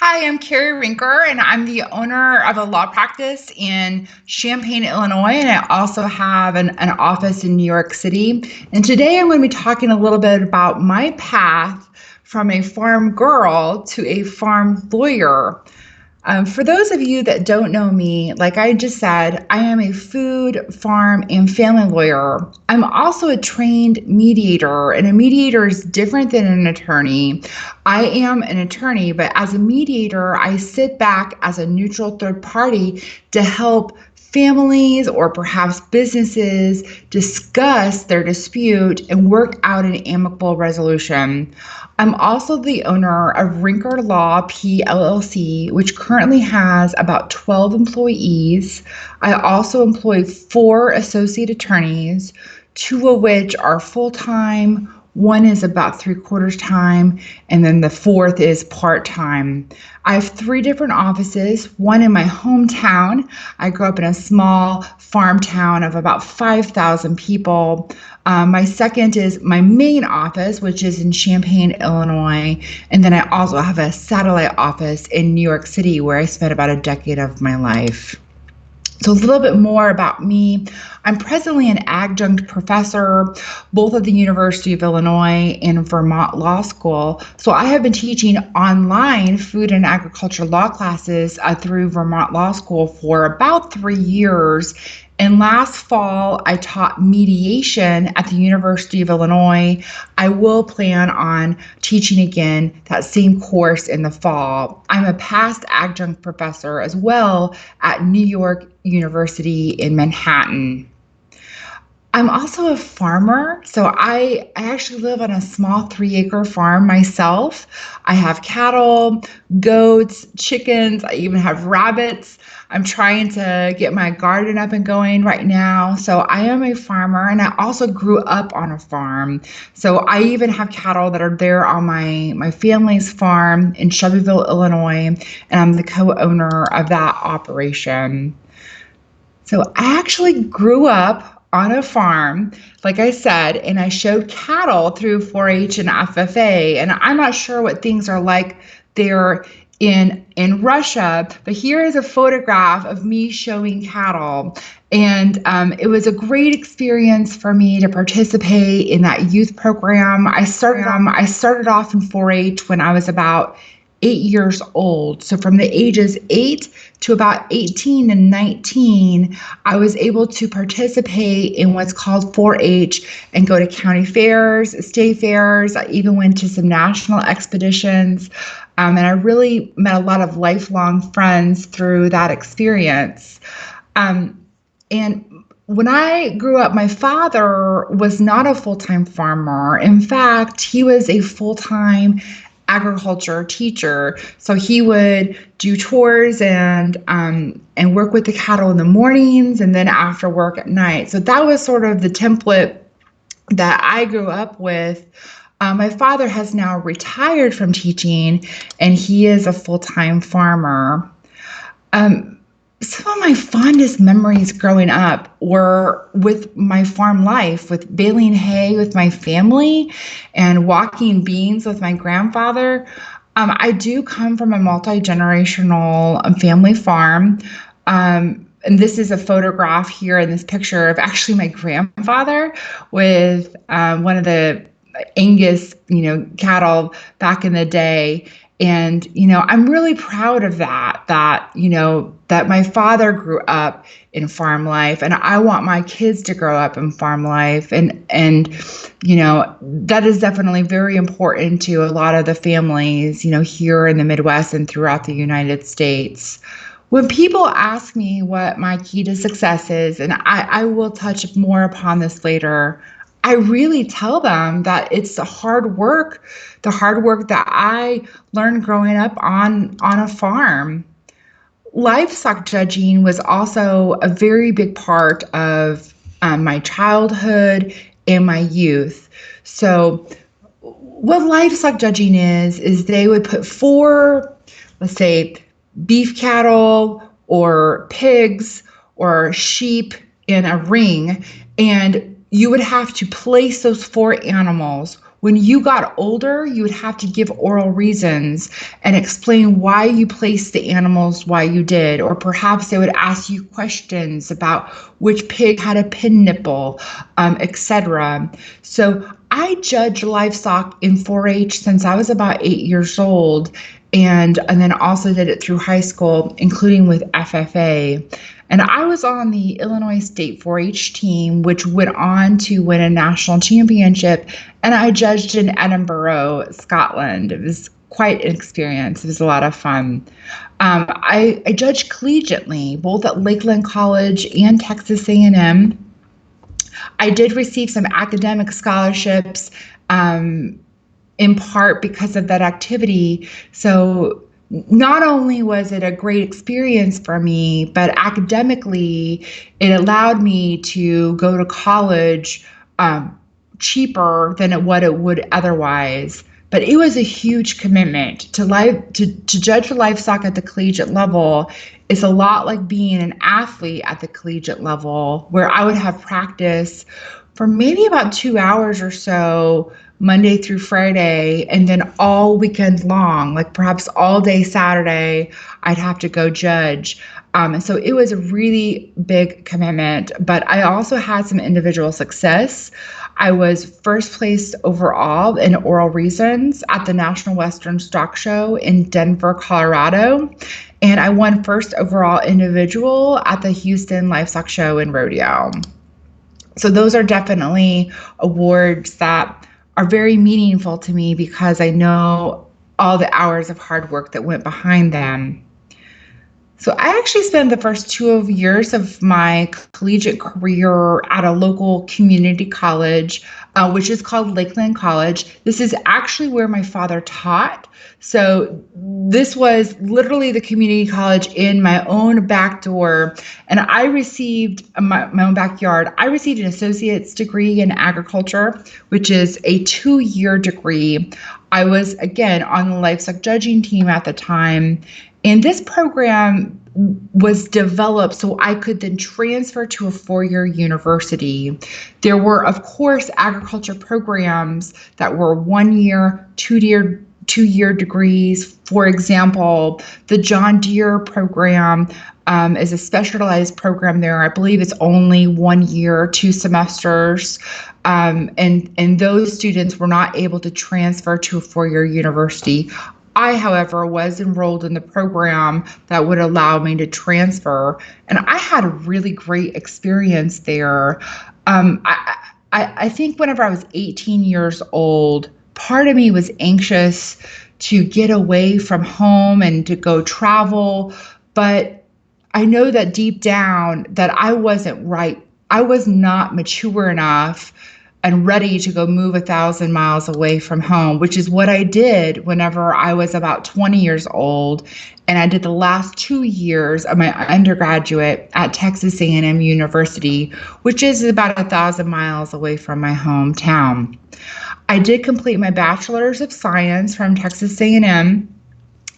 Hi, I'm Cari Rincker, and I'm the owner of a law practice in Champaign, Illinois, and I also have an office in New York City. And today I'm going to be talking a little bit about my path from a farm girl to a farm lawyer. For those of you that don't know me, like I just said, I am a food, farm, and family lawyer. I'm also a trained mediator, and a mediator is different than an attorney. I am an attorney, but as a mediator, I sit back as a neutral third party to help families or perhaps businesses discuss their dispute and work out an amicable resolution. I'm also the owner of Rincker Law P LLC, which currently has about 12 employees. I also employ 4 associate attorneys, 2 of which are full-time. One is about 3/4 time, and then the 4th is part-time. I have 3 different offices, one in my hometown. I grew up in a small farm town of about 5,000 people. My second is my main office, which is in Champaign, Illinois. And then I also have a satellite office in New York City where I spent about a decade of my life. So a little bit more about me. I'm presently an adjunct professor, both at the University of Illinois and Vermont Law School. So I have been teaching online food and agriculture law classes through Vermont Law School for about 3 years. And last fall, I taught mediation at the University of Illinois. I will plan on teaching again that same course in the fall. I'm a past adjunct professor as well at New York University in Manhattan. I'm also a farmer, so I actually live on a small 3-acre farm myself. I have cattle, goats, chickens, I even have rabbits. I'm trying to get my garden up and going right now. So I am a farmer, and I also grew up on a farm. So I even have cattle that are there on my family's farm in Shelbyville, Illinois, and I'm the co-owner of that operation. So I actually grew up on a farm, like I said, and I showed cattle through 4-H and FFA. And I'm not sure what things are like there in Russia, but here is a photograph of me showing cattle. And it was a great experience for me to participate in that youth program. I started off in 4-H when I was about 8 years old. So from the ages 8 to about 18 and 19, I was able to participate in what's called 4-H and go to county fairs, state fairs. I even went to some national expeditions. And I really met a lot of lifelong friends through that experience. And when I grew up, my father was not a full-time farmer. In fact, he was a full-time agriculture teacher. So he would do tours and work with the cattle in the mornings and then after work at night. So that was sort of the template that I grew up with. My father has now retired from teaching, and he is a full-time farmer. Some of my fondest memories growing up were with my farm life, with baling hay with my family and walking beans with my grandfather. I do come from a multi-generational family farm. And this is a photograph here in this picture of actually my grandfather with one of the Angus, cattle back in the day. And, I'm really proud of that my father grew up in farm life, and I want my kids to grow up in farm life. And that is definitely very important to a lot of the families, here in the Midwest and throughout the United States. When people ask me what my key to success is, and I will touch more upon this later, I really tell them that it's the hard work that I learned growing up on a farm. Livestock judging was also a very big part of my childhood and my youth. So what livestock judging is they would put 4, let's say, beef cattle or pigs or sheep in a ring, and you would have to place those 4 animals when you got older, you would have to give oral reasons and explain why you placed the animals why you did, or perhaps they would ask you questions about which pig had a pin nipple, etc. So I judged livestock in 4-H since I was about 8 years old, and then also did it through high school, including with FFA. And I was on the Illinois State 4-H team, which went on to win a national championship. And I judged in Edinburgh, Scotland. It was quite an experience. It was a lot of fun. I judged collegiately, both at Lakeland College and Texas A&M. I did receive some academic scholarships, in part because of that activity. So not only was it a great experience for me, but academically, it allowed me to go to college cheaper than what it would otherwise. But it was a huge commitment to judge livestock at the collegiate level. It's a lot like being an athlete at the collegiate level, where I would have practice for maybe about 2 hours or so, Monday through Friday, and then all weekend long, like perhaps all day Saturday, I'd have to go judge. And so it was a really big commitment, but I also had some individual success. I was first place overall in oral reasons at the National Western Stock Show in Denver, Colorado. And I won first overall individual at the Houston Livestock Show in Rodeo. So those are definitely awards that are very meaningful to me because I know all the hours of hard work that went behind them. So I actually spent the first 2 years of my collegiate career at a local community college, which is called Lakeland College. This is actually where my father taught. So this was literally the community college in my own back door. And I received my own backyard. I received an associate's degree in agriculture, which is a 2-year degree. I was, again, on the livestock judging team at the time. And this program was developed so I could then transfer to a 4-year university. There were, of course, agriculture programs that were 1 year, 2-year degrees. For example, the John Deere program is a specialized program there. I believe it's only 1 year, 2 semesters. And those students were not able to transfer to a 4-year university. I, however, was enrolled in the program that would allow me to transfer, and I had a really great experience there. I think whenever I was 18 years old, part of me was anxious to get away from home and to go travel, but I know that deep down that I wasn't right. I was not mature enough and ready to go move 1,000 miles away from home, which is what I did whenever I was about 20 years old. And I did the last 2 years of my undergraduate at Texas A&M University, which is about 1,000 miles away from my hometown. I did complete my Bachelors of Science from Texas A&M.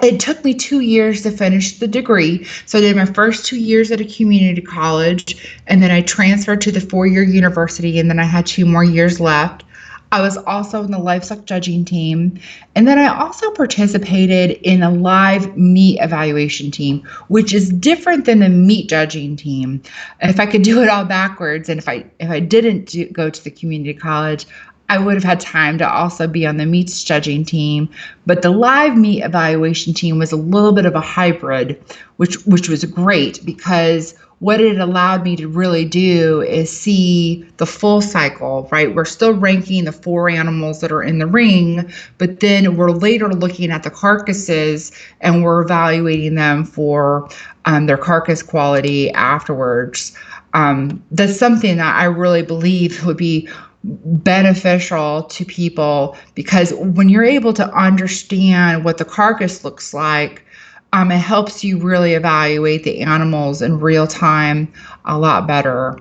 It took me 2 years to finish the degree. So I did my first 2 years at a community college, and then I transferred to the 4-year university, and then I had 2 more years left. I was also in the livestock judging team. And then I also participated in a live meat evaluation team, which is different than the meat judging team. If I could do it all backwards, and if I didn't go to the community college, I would have had time to also be on the meats judging team. But the live meat evaluation team was a little bit of a hybrid, which was great because what it allowed me to really do is see the full cycle, right? We're still ranking the 4 animals that are in the ring, but then we're later looking at the carcasses and we're evaluating them for their carcass quality afterwards. That's something that I really believe would be beneficial to people, because when you're able to understand what the carcass looks like, it helps you really evaluate the animals in real time a lot better.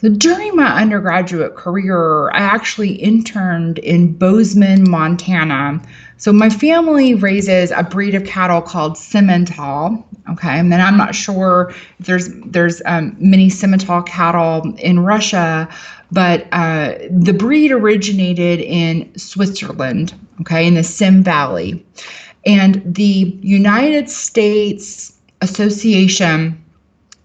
So during my undergraduate career, I actually interned in Bozeman, Montana. So my family raises a breed of cattle called Simmental. Okay, and then I'm not sure if there's many Simmental cattle in Russia, but the breed originated in Switzerland. Okay, in the Sim Valley, and the United States Association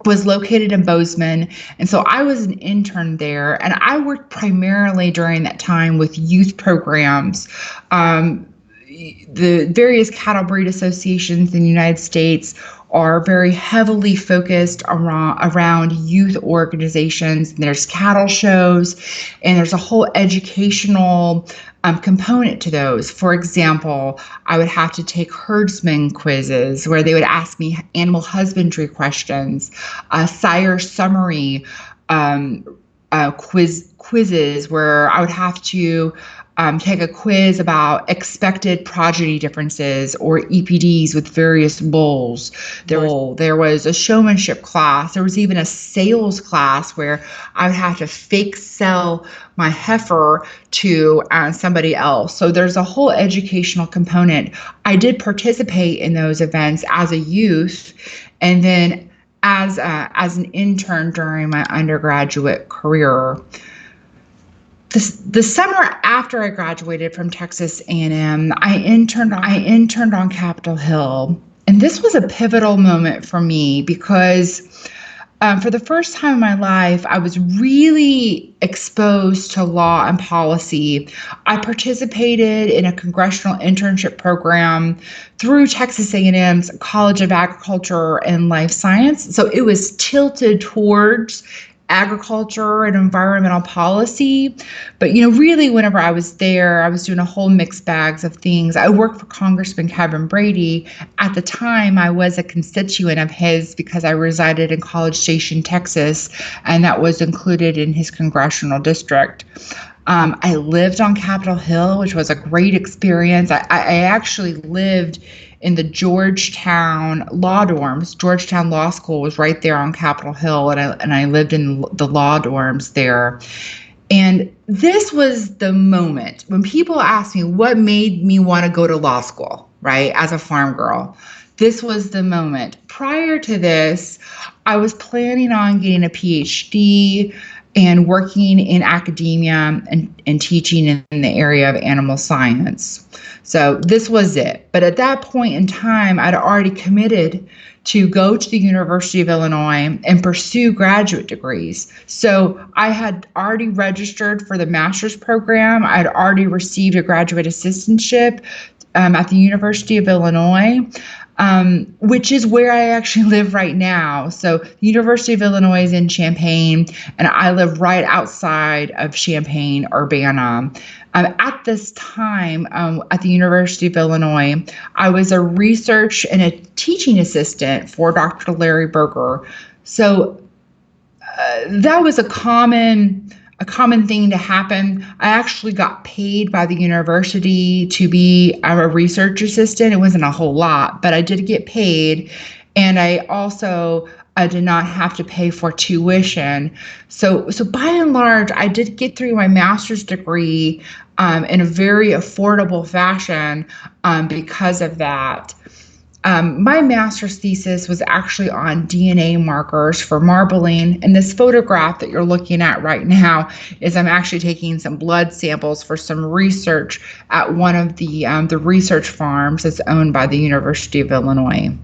was located in Bozeman. And so I was an intern there, and I worked primarily during that time with youth programs. The various cattle breed associations in the United States are very heavily focused around youth organizations. And there's cattle shows, and there's a whole educational component to those. For example, I would have to take herdsman quizzes where they would ask me animal husbandry questions, sire summary quizzes where I would have to take a quiz about expected progeny differences or EPDs with various bulls. There was a showmanship class. There was even a sales class where I would have to fake sell my heifer to somebody else. So there's a whole educational component. I did participate in those events as a youth, and then as an intern during my undergraduate career. The summer after I graduated from Texas A&M, I interned on Capitol Hill. And this was a pivotal moment for me because for the first time in my life, I was really exposed to law and policy. I participated in a congressional internship program through Texas A&M's College of Agriculture and Life Science. So it was tilted towards agriculture and environmental policy. But, really whenever I was there, I was doing a whole mixed bags of things. I worked for Congressman Kevin Brady. At the time, I was a constituent of his because I resided in College Station, Texas, and that was included in his congressional district. I lived on Capitol Hill, which was a great experience. I actually lived in the Georgetown law dorms. Georgetown Law School was right there on Capitol Hill, and I lived in the law dorms there. And this was the moment when people ask me what made me want to go to law school, right, as a farm girl. This was the moment. Prior to this, I was planning on getting a PhD and working in academia and teaching in the area of animal science. So this was it. But at that point in time, I'd already committed to go to the University of Illinois and pursue graduate degrees. So I had already registered for the master's program. I'd already received a graduate assistantship at the University of Illinois. Which is where I actually live right now. So the University of Illinois is in Champaign, and I live right outside of Champaign, Urbana. At this time, at the University of Illinois, I was a research and a teaching assistant for Dr. Larry Berger. So that was a common thing to happen. I actually got paid by the university to be a research assistant. It wasn't a whole lot, but I did get paid. And I also did not have to pay for tuition. So by and large, I did get through my master's degree in a very affordable fashion because of that. My master's thesis was actually on DNA markers for marbling. And this photograph that you're looking at right now is I'm actually taking some blood samples for some research at one of the research farms that's owned by the University of Illinois.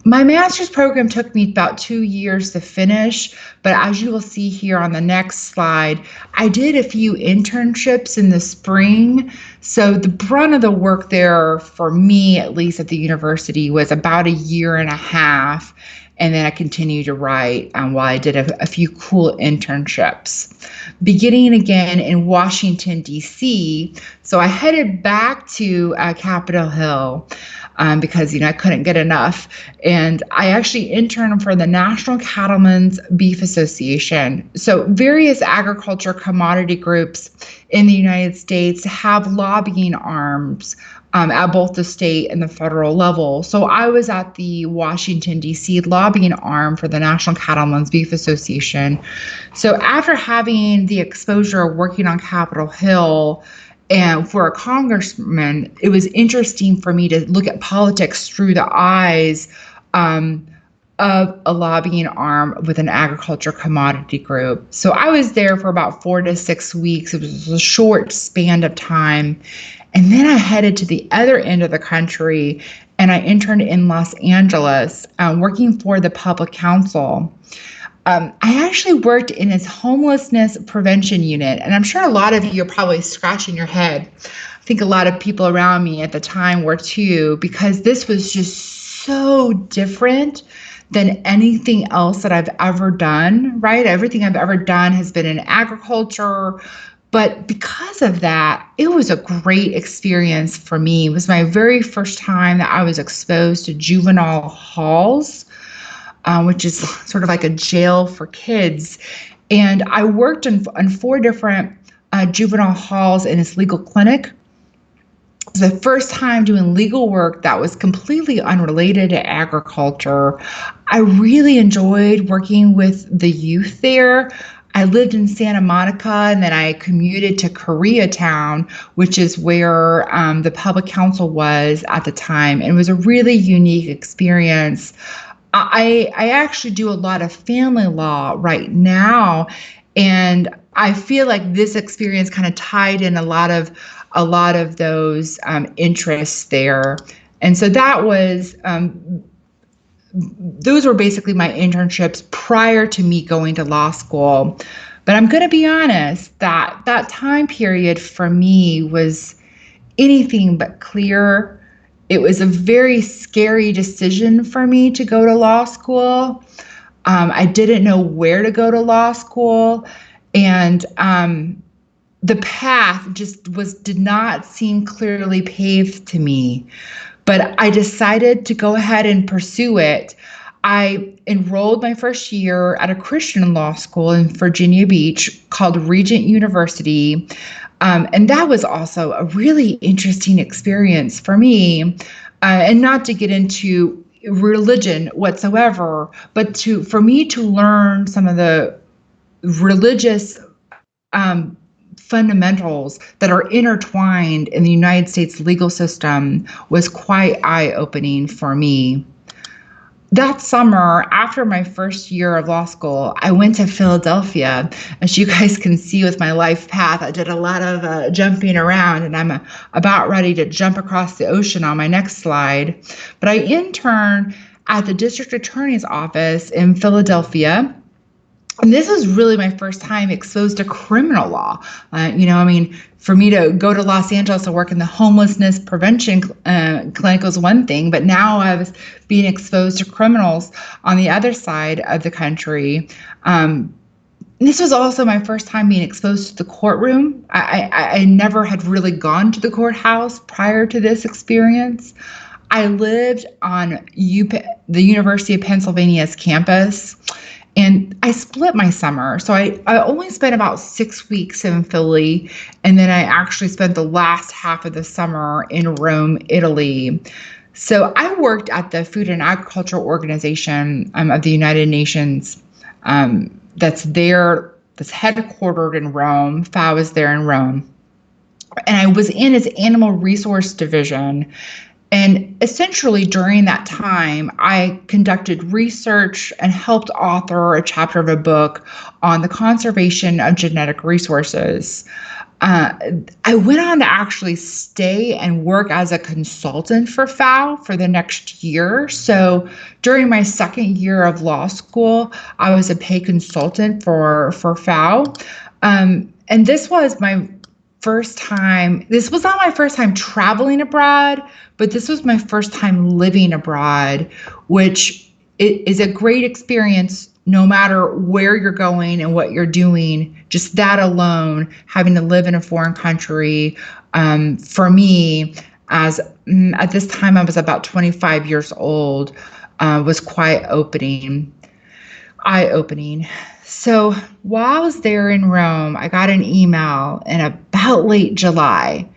My master's program took me about 2 years to finish, but as you will see here on the next slide, I did a few internships in the spring. So the brunt of the work there, for me at least at the university, was about 1.5 years. And then I continued to write while I did a few cool internships. Beginning again in Washington, D.C., so I headed back to Capitol Hill because, I couldn't get enough. And I actually interned for the National Cattlemen's Beef Association. So various agriculture commodity groups in the United States have lobbying arms at both the state and the federal level. So I was at the Washington, D.C. lobbying arm for the National Cattlemen's Beef Association. So after having the exposure of working on Capitol Hill and for a congressman, it was interesting for me to look at politics through the eyes of a lobbying arm with an agriculture commodity group. So I was there for about 4 to 6 weeks. It was a short span of time. And then I headed to the other end of the country and I interned in Los Angeles, working for the public council. I actually worked in its homelessness prevention unit. And I'm sure a lot of you are probably scratching your head. I think a lot of people around me at the time were too, because this was just so different than anything else that I've ever done, right? Everything I've ever done has been in agriculture. But because of that, it was a great experience for me. It was my very first time that I was exposed to juvenile halls, which is sort of like a jail for kids. And I worked in 4 different juvenile halls in this legal clinic. It was the first time doing legal work that was completely unrelated to agriculture. I really enjoyed working with the youth there. I lived in Santa Monica, and then I commuted to Koreatown, which is where the public council was at the time. And it was a really unique experience. I actually do a lot of family law right now, and I feel like this experience kind of tied in a lot of those interests there. And so that was those were basically my internships prior to me going to law school. But I'm going to be honest, that time period for me was anything but clear. It was a very scary decision for me to go to law school. I didn't know where to go to law school. And the path just did not seem clearly paved to me. But I decided to go ahead and pursue it. I enrolled my first year at a Christian law school in Virginia Beach called Regent University. And that was also a really interesting experience for me. And not to get into religion whatsoever, but for me to learn some of the religious fundamentals that are intertwined in the United States legal system was quite eye-opening for me. That summer, after my first year of law school, I went to Philadelphia. As you guys can see with my life path, I did a lot of jumping around, and I'm about ready to jump across the ocean on my next slide. But I interned at the district attorney's office in Philadelphia. And this was really my first time exposed to criminal law. For me to go to Los Angeles and work in the homelessness prevention clinic was one thing, but now I was being exposed to criminals on the other side of the country. This was also my first time being exposed to the courtroom. I never had really gone to the courthouse prior to this experience. I lived on the University of Pennsylvania's campus. And I split my summer. So I only spent about 6 weeks in Philly. And then I actually spent the last half of the summer in Rome, Italy. So I worked at the Food and Agriculture Organization of the United Nations that's headquartered in Rome. FAO is there in Rome. And I was in its Animal Resource Division. And essentially during that time, I conducted research and helped author a chapter of a book on the conservation of genetic resources. I went on to actually stay and work as a consultant for FAO for the next year. So during my second year of law school, I was a paid consultant for FAO. And this was my first time. This was not my first time traveling abroad, but this was my first time living abroad, which is a great experience no matter where you're going and what you're doing. Just that alone, having to live in a foreign country, for me, at this time I was about 25 years old, was quite eye-opening. So while I was there in Rome, I got an email in about late July,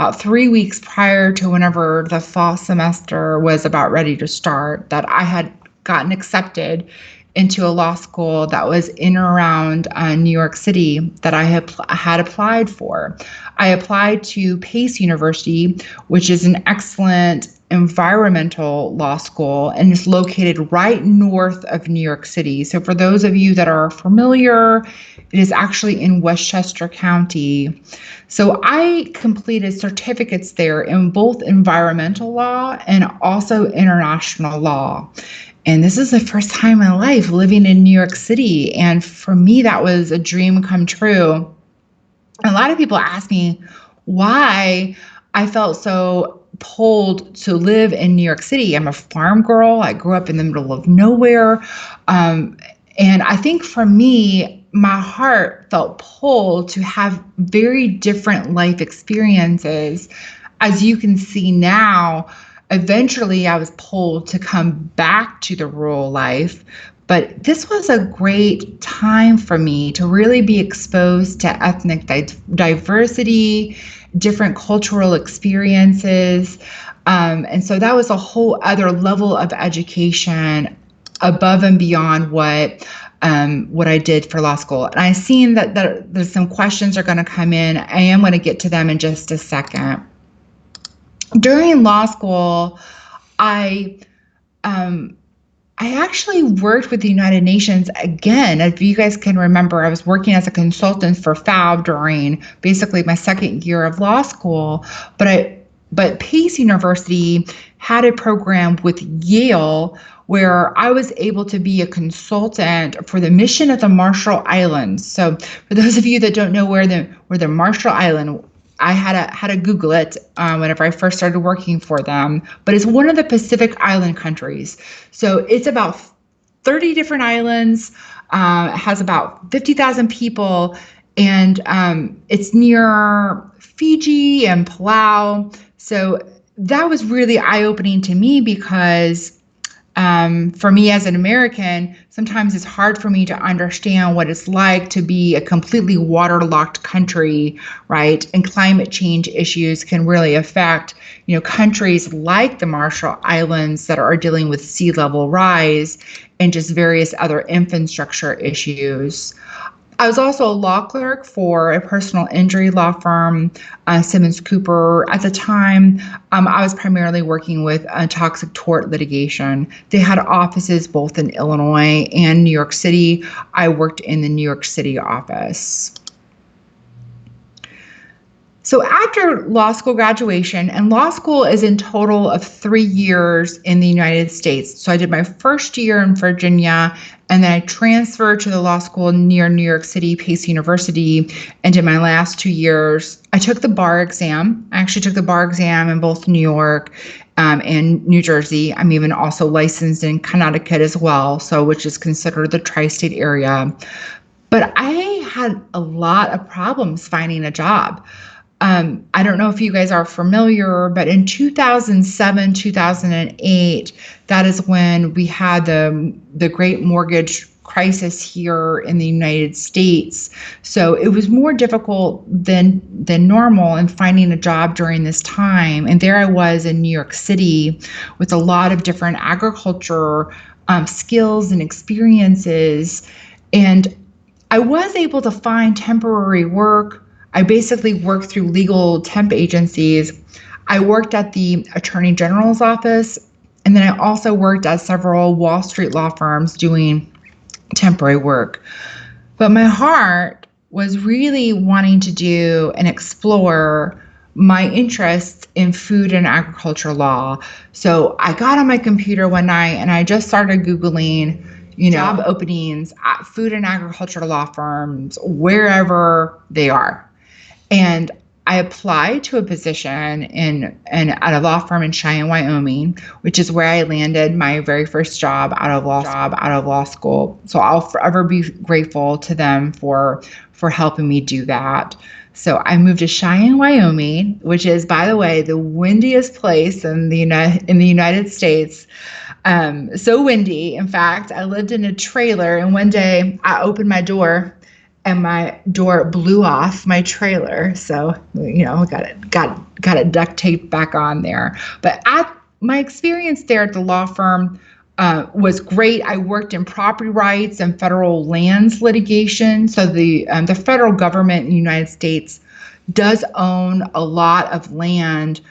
about 3 weeks prior to whenever the fall semester was about ready to start, that I had gotten accepted into a law school that was in and around New York City that I had applied for. I applied to Pace University, which is an excellent environmental law school and is located right north of New York City. So for those of you that are familiar, it is actually in Westchester County. So I completed certificates there in both environmental law and also international law. And this is the first time in my life living in New York City. And for me, that was a dream come true. A lot of people ask me why I felt so pulled to live in New York City. I'm a farm girl. I grew up in the middle of nowhere. And I think for me, my heart felt pulled to have very different life experiences. As you can see now, eventually I was pulled to come back to the rural life. But this was a great time for me to really be exposed to ethnic diversity, different cultural experiences. And so that was a whole other level of education above and beyond what I did for law school. And I've seen that there's some questions are going to come in. I am going to get to them in just a second. During law school, I actually worked with the United Nations again. If you guys can remember, I was working as a consultant for FAO during basically my second year of law school. But Pace University had a program with Yale where I was able to be a consultant for the mission of the Marshall Islands. So for those of you that don't know where the Marshall Island, I had to Google it whenever I first started working for them, but it's one of the Pacific Island countries. So it's about 30 different islands. It has about 50,000 people, and it's near Fiji and Palau. So that was really eye-opening to me because for me as an American, sometimes it's hard for me to understand what it's like to be a completely waterlogged country, right? And climate change issues can really affect, countries like the Marshall Islands that are dealing with sea level rise and just various other infrastructure issues. I was also a law clerk for a personal injury law firm, Simmons Cooper. At the time, I was primarily working with toxic tort litigation. They had offices both in Illinois and New York City. I worked in the New York City office. So after law school graduation, and law school is in total of 3 years in the United States. So I did my first year in Virginia, and then I transferred to the law school near New York City, Pace University, and did my last 2 years. I took the bar exam. I actually took the bar exam in both New York and New Jersey. I'm even also licensed in Connecticut as well, so which is considered the tri-state area. But I had a lot of problems finding a job. I don't know if you guys are familiar, but in 2007, 2008, that is when we had the great mortgage crisis here in the United States. So it was more difficult than normal in finding a job during this time. And there I was in New York City with a lot of different agriculture skills and experiences. And I was able to find temporary work. I basically worked through legal temp agencies. I worked at the Attorney General's office, and then I also worked at several Wall Street law firms doing temporary work. But my heart was really wanting to do and explore my interests in food and agriculture law. So I got on my computer one night and I just started Googling, job openings at food and agriculture law firms, wherever they are. And I applied to a position at a law firm in Cheyenne, Wyoming, which is where I landed my very first job out of law school. So I'll forever be grateful to them for helping me do that. So I moved to Cheyenne, Wyoming, which is, by the way, the windiest place in the United States. So windy. In fact, I lived in a trailer, and one day I opened my door and my door blew off my trailer. So, got it duct taped back on there. But my experience there at the law firm was great. I worked in property rights and federal lands litigation. So the federal government in the United States does own a lot of land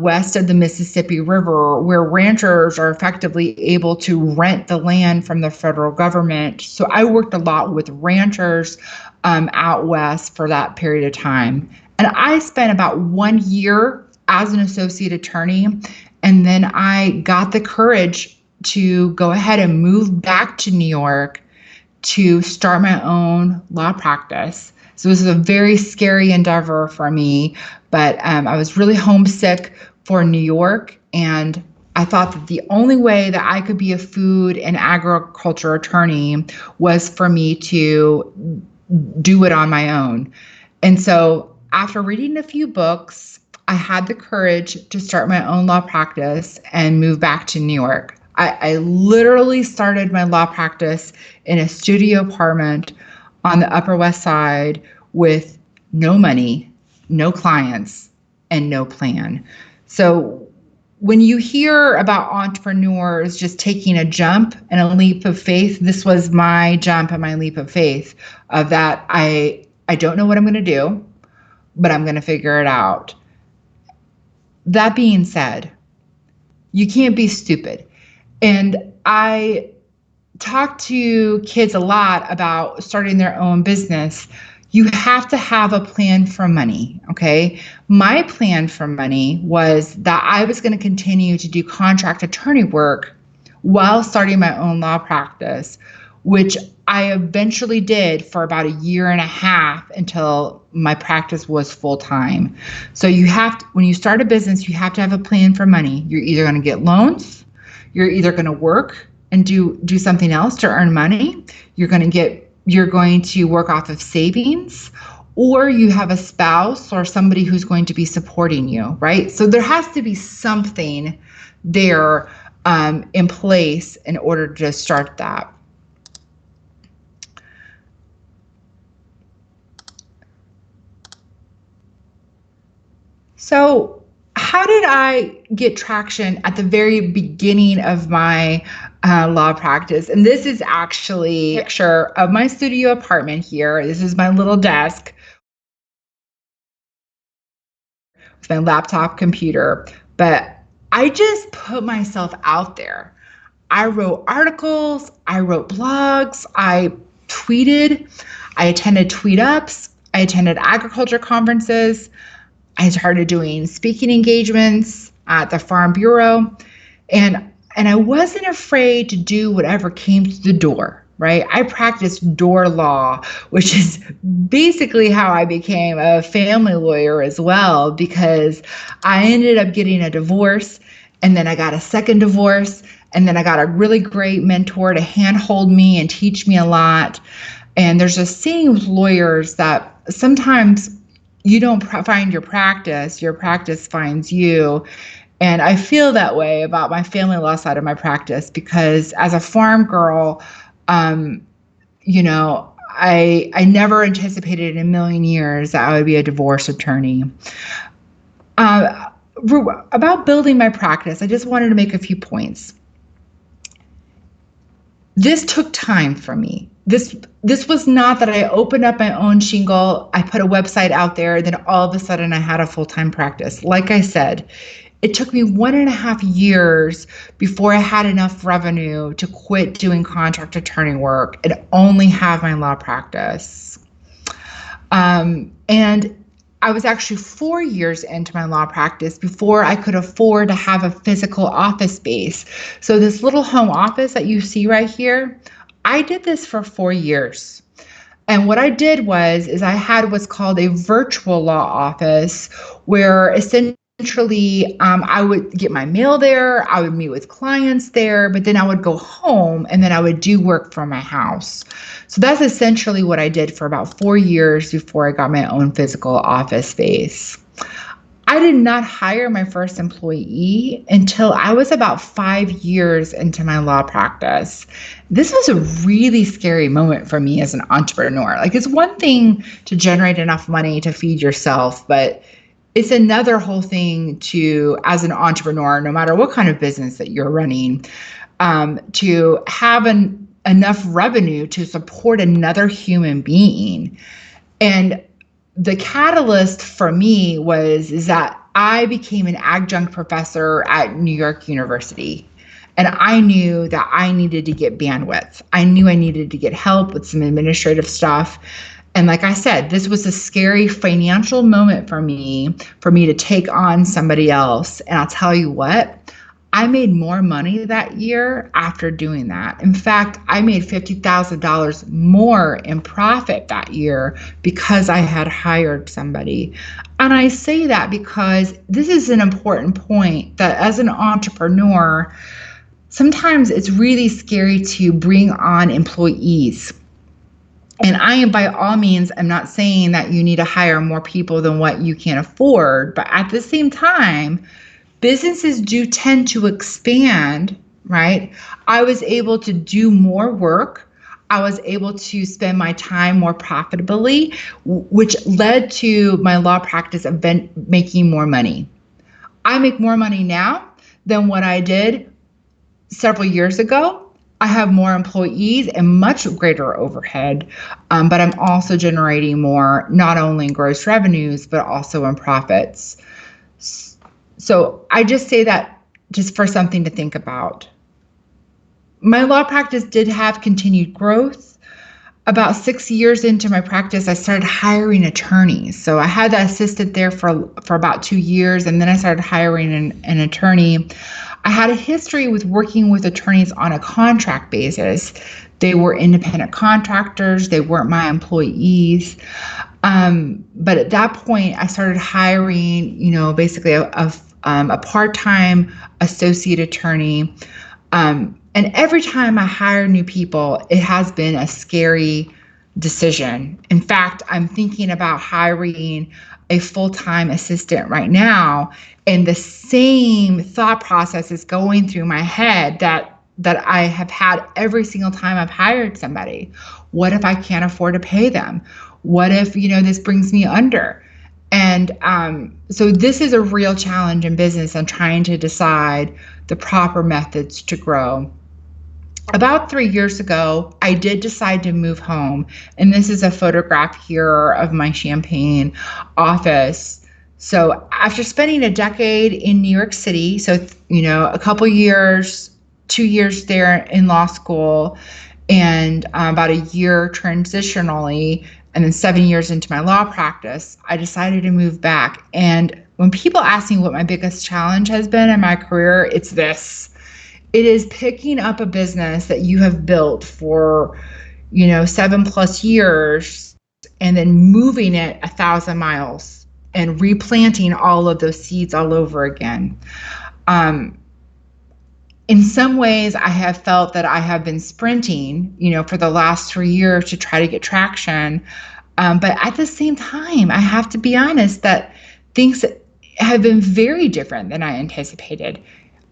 west of the Mississippi River, where ranchers are effectively able to rent the land from the federal government. So I worked a lot with ranchers out west for that period of time. And I spent about 1 year as an associate attorney. And then I got the courage to go ahead and move back to New York to start my own law practice. So this is a very scary endeavor for me, but I was really homesick for New York, and I thought that the only way that I could be a food and agriculture attorney was for me to do it on my own. And so after reading a few books, I had the courage to start my own law practice and move back to New York. I literally started my law practice in a studio apartment on the Upper West Side with no money, no clients, and no plan. So when you hear about entrepreneurs just taking a jump and a leap of faith, this was my jump and my leap of faith of that I don't know what I'm going to do, but I'm going to figure it out. That being said, you can't be stupid. And I talk to kids a lot about starting their own business. You have to have a plan for money, okay? My plan for money was that I was going to continue to do contract attorney work while starting my own law practice, which I eventually did for about 1.5 years until my practice was full time. So when you start a business, you have to have a plan for money. You're either going to get loans, you're either going to work and do something else to earn money, you're going to work off of savings, or you have a spouse or somebody who's going to be supporting you, right? So there has to be something there in place in order to start that. So how did I get traction at the very beginning of my law practice? And this is actually a picture of my studio apartment here. This is my little desk with my laptop computer. But I just put myself out there. I wrote articles, I wrote blogs, I tweeted, I attended tweet ups, I attended agriculture conferences. I started doing speaking engagements at the Farm Bureau, and I wasn't afraid to do whatever came through the door, right? I practiced door law, which is basically how I became a family lawyer as well, because I ended up getting a divorce, and then I got a second divorce, and then I got a really great mentor to handhold me and teach me a lot. And there's a saying with lawyers that sometimes you don't find your practice finds you. And I feel that way about my family law side of my practice, because as a farm girl, I never anticipated in a million years that I would be a divorce attorney. About building my practice, I just wanted to make a few points. This took time for me. This was not that I opened up my own shingle, I put a website out there, then all of a sudden I had a full-time practice. Like I said, it took me 1.5 years before I had enough revenue to quit doing contract attorney work and only have my law practice. And I was actually 4 years into my law practice before I could afford to have a physical office space. So this little home office that you see right here, I did this for 4 years. And what I did was I had what's called a virtual law office, where essentially I would get my mail there, I would meet with clients there, but then I would go home and then I would do work from my house. So that's essentially what I did for about 4 years before I got my own physical office space. I did not hire my first employee until I was about 5 years into my law practice. This was a really scary moment for me as an entrepreneur. Like, it's one thing to generate enough money to feed yourself, but it's another whole thing to, as an entrepreneur, no matter what kind of business that you're running, to have enough revenue to support another human being. And the catalyst for me is that I became an adjunct professor at New York University. And I knew that I needed to get bandwidth. I knew I needed to get help with some administrative stuff. And like I said, this was a scary financial moment for me to take on somebody else. And I'll tell you what, I made more money that year after doing that. In fact, I made $50,000 more in profit that year because I had hired somebody. And I say that because this is an important point, that as an entrepreneur, sometimes it's really scary to bring on employees. And I am, by all means, I'm not saying that you need to hire more people than what you can afford, but at the same time, businesses do tend to expand, right? I was able to do more work. I was able to spend my time more profitably, which led to my law practice making more money. I make more money now than what I did several years ago. I have more employees and much greater overhead, but I'm also generating more, not only in gross revenues, but also in profits. So I just say that just for something to think about. My law practice did have continued growth. About 6 years into my practice, I started hiring attorneys. So I had that assistant there for about 2 years, and then I started hiring an attorney. I had a history with working with attorneys on a contract basis. They were independent contractors. They weren't my employees. But at that point, I started hiring, basically a part-time associate attorney. And every time I hire new people, it has been a scary decision. In fact, I'm thinking about hiring a full-time assistant right now, and the same thought process is going through my head that I have had every single time I've hired somebody. What if I can't afford to pay them? What if, this brings me under? And so this is a real challenge in business and trying to decide the proper methods to grow. About 3 years ago, I did decide to move home. And this is a photograph here of my Champaign office. So after spending a decade in New York City, so, a couple years, 2 years there in law school, and about a year transitionally, and then 7 years into my law practice, I decided to move back. And when people ask me what my biggest challenge has been in my career, it's this. It is picking up a business that you have built for, 7+ years, and then moving it 1,000 miles and replanting all of those seeds all over again. In some ways, I have felt that I have been sprinting, for the last 3 years to try to get traction. But at the same time, I have to be honest that things have been very different than I anticipated.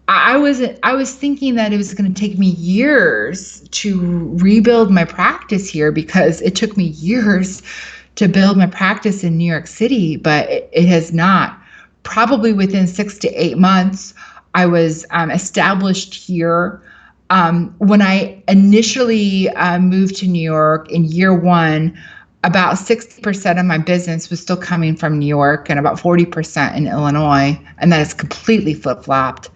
I was thinking that it was going to take me years to rebuild my practice here, because it took me years to build my practice in New York City, but it has not. Probably within 6 to 8 months, I was established here. When I initially moved to New York in year one, about 60% of my business was still coming from New York and about 40% in Illinois, and that is completely flip-flopped.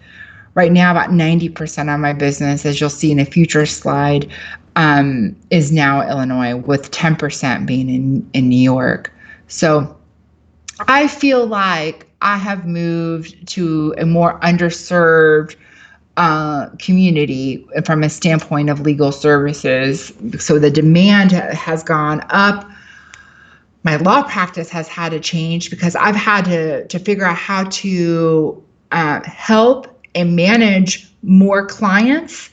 Right now, about 90% of my business, as you'll see in a future slide, is now Illinois, with 10% being in New York. So I feel like I have moved to a more underserved community from a standpoint of legal services. So the demand has gone up. My law practice has had to change because I've had to figure out how to help and manage more clients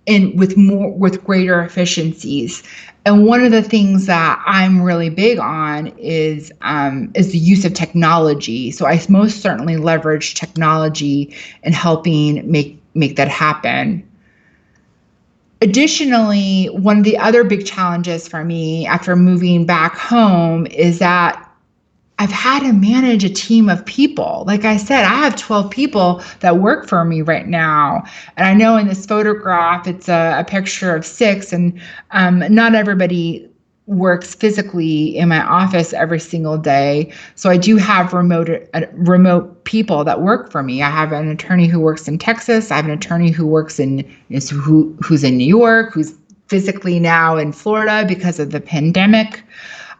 and with greater efficiencies. And one of the things that I'm really big on is the use of technology. So I most certainly leverage technology in helping make that happen. Additionally, one of the other big challenges for me after moving back home is that I've had to manage a team of people. Like I said, I have 12 people that work for me right now. And I know in this photograph, it's a picture of 6, and not everybody works physically in my office every single day. So I do have remote people that work for me. I have an attorney who works in Texas. I have an attorney who works who's in New York, who's physically now in Florida because of the pandemic.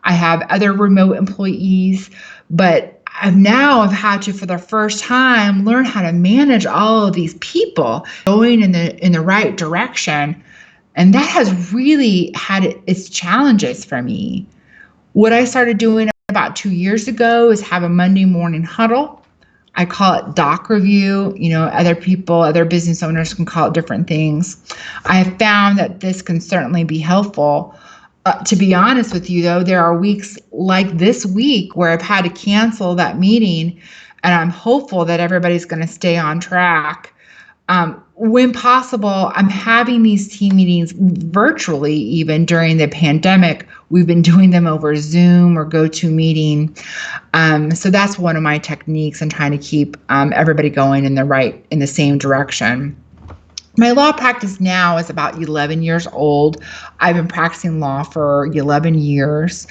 I have other remote employees, but I've had to, for the first time, learn how to manage all of these people going in the right direction. And that has really had its challenges for me. What I started doing about 2 years ago is have a Monday morning huddle. I call it doc review. Other business owners can call it different things. I have found that this can certainly be helpful. To be honest with you, though, there are weeks like this week where I've had to cancel that meeting, and I'm hopeful that everybody's going to stay on track. When possible, I'm having these team meetings virtually, even during the pandemic. We've been doing them over Zoom or GoToMeeting. So that's one of my techniques in trying to keep everybody going in the same direction. My law practice now is about 11 years old. I've been practicing law for 11 years.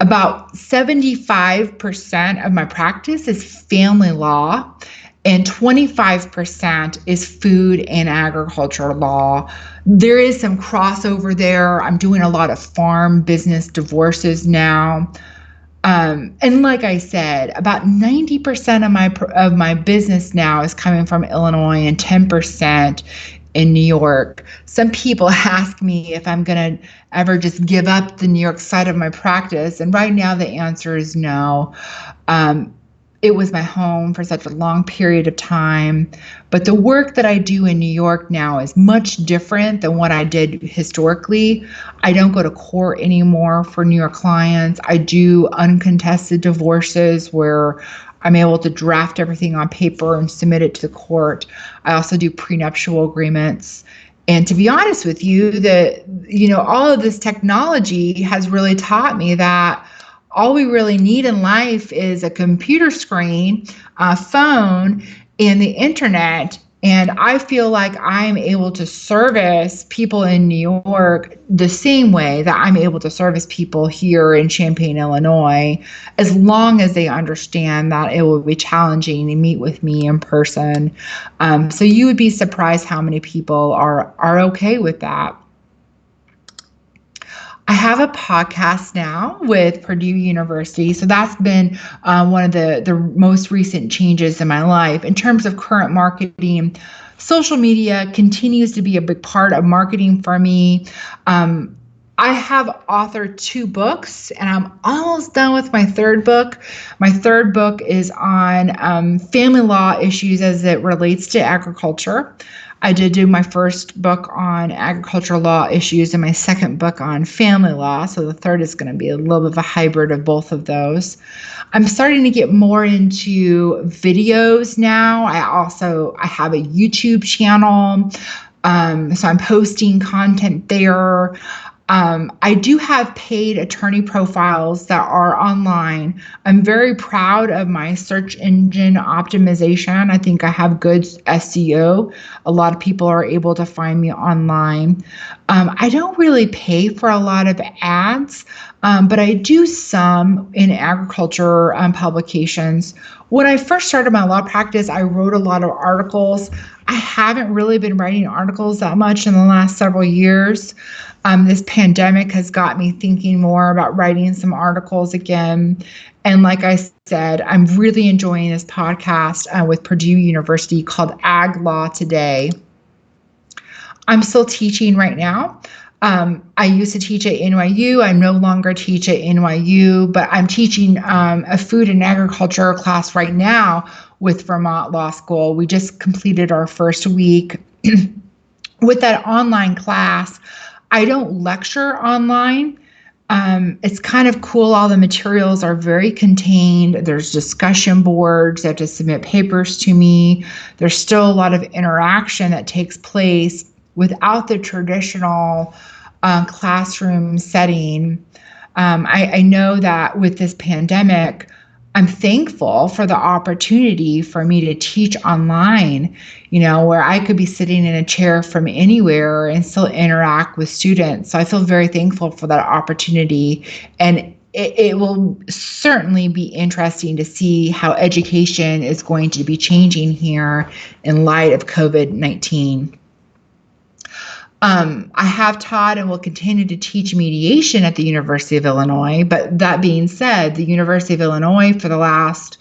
About 75% of my practice is family law, and 25% is food and agriculture law. There is some crossover there. I'm doing a lot of farm business divorces now. And like I said, about 90% of my business now is coming from Illinois and 10% in New York. Some people ask me if I'm going to ever just give up the New York side of my practice. And right now the answer is no. It was my home for such a long period of time. But the work that I do in New York now is much different than what I did historically. I don't go to court anymore for New York clients. I do uncontested divorces where I'm able to draft everything on paper and submit it to the court. I also do prenuptial agreements. And to be honest with you, all of this technology has really taught me that all we really need in life is a computer screen, a phone, and the internet. And I feel like I'm able to service people in New York the same way that I'm able to service people here in Champaign, Illinois, as long as they understand that it will be challenging to meet with me in person. So you would be surprised how many people are okay with that. I have a podcast now with Purdue University. So that's been one of the most recent changes in my life. In terms of current marketing, social media continues to be a big part of marketing for me. I have authored 2 books, and I'm almost done with my 3rd book. My 3rd book is on family law issues as it relates to agriculture. I did do my 1st book on agricultural law issues and my 2nd book on family law. So the 3rd is going to be a little bit of a hybrid of both of those. I'm starting to get more into videos now. I have a YouTube channel. So I'm posting content there. I do have paid attorney profiles that are online. I'm very proud of my search engine optimization. I think I have good SEO. A lot of people are able to find me online. I don't really pay for a lot of ads, but I do some in agriculture publications. When I first started my law practice, I wrote a lot of articles. I haven't really been writing articles that much in the last several years. This pandemic has got me thinking more about writing some articles again. And like I said, I'm really enjoying this podcast with Purdue University called Ag Law Today. I'm still teaching right now. I used to teach at NYU. I no longer teach at NYU, but I'm teaching a food and agriculture class right now with Vermont Law School. We just completed our first week. with that online class, I don't lecture online. It's kind of cool. All the materials are very contained. There's discussion boards. They have to submit papers to me. There's still a lot of interaction that takes place without the traditional classroom setting. I know that with this pandemic, I'm thankful for the opportunity for me to teach online, where I could be sitting in a chair from anywhere and still interact with students. So I feel very thankful for that opportunity. And it will certainly be interesting to see how education is going to be changing here in light of COVID-19. I have taught and will continue to teach mediation at the University of Illinois. But that being said, the University of Illinois, for the last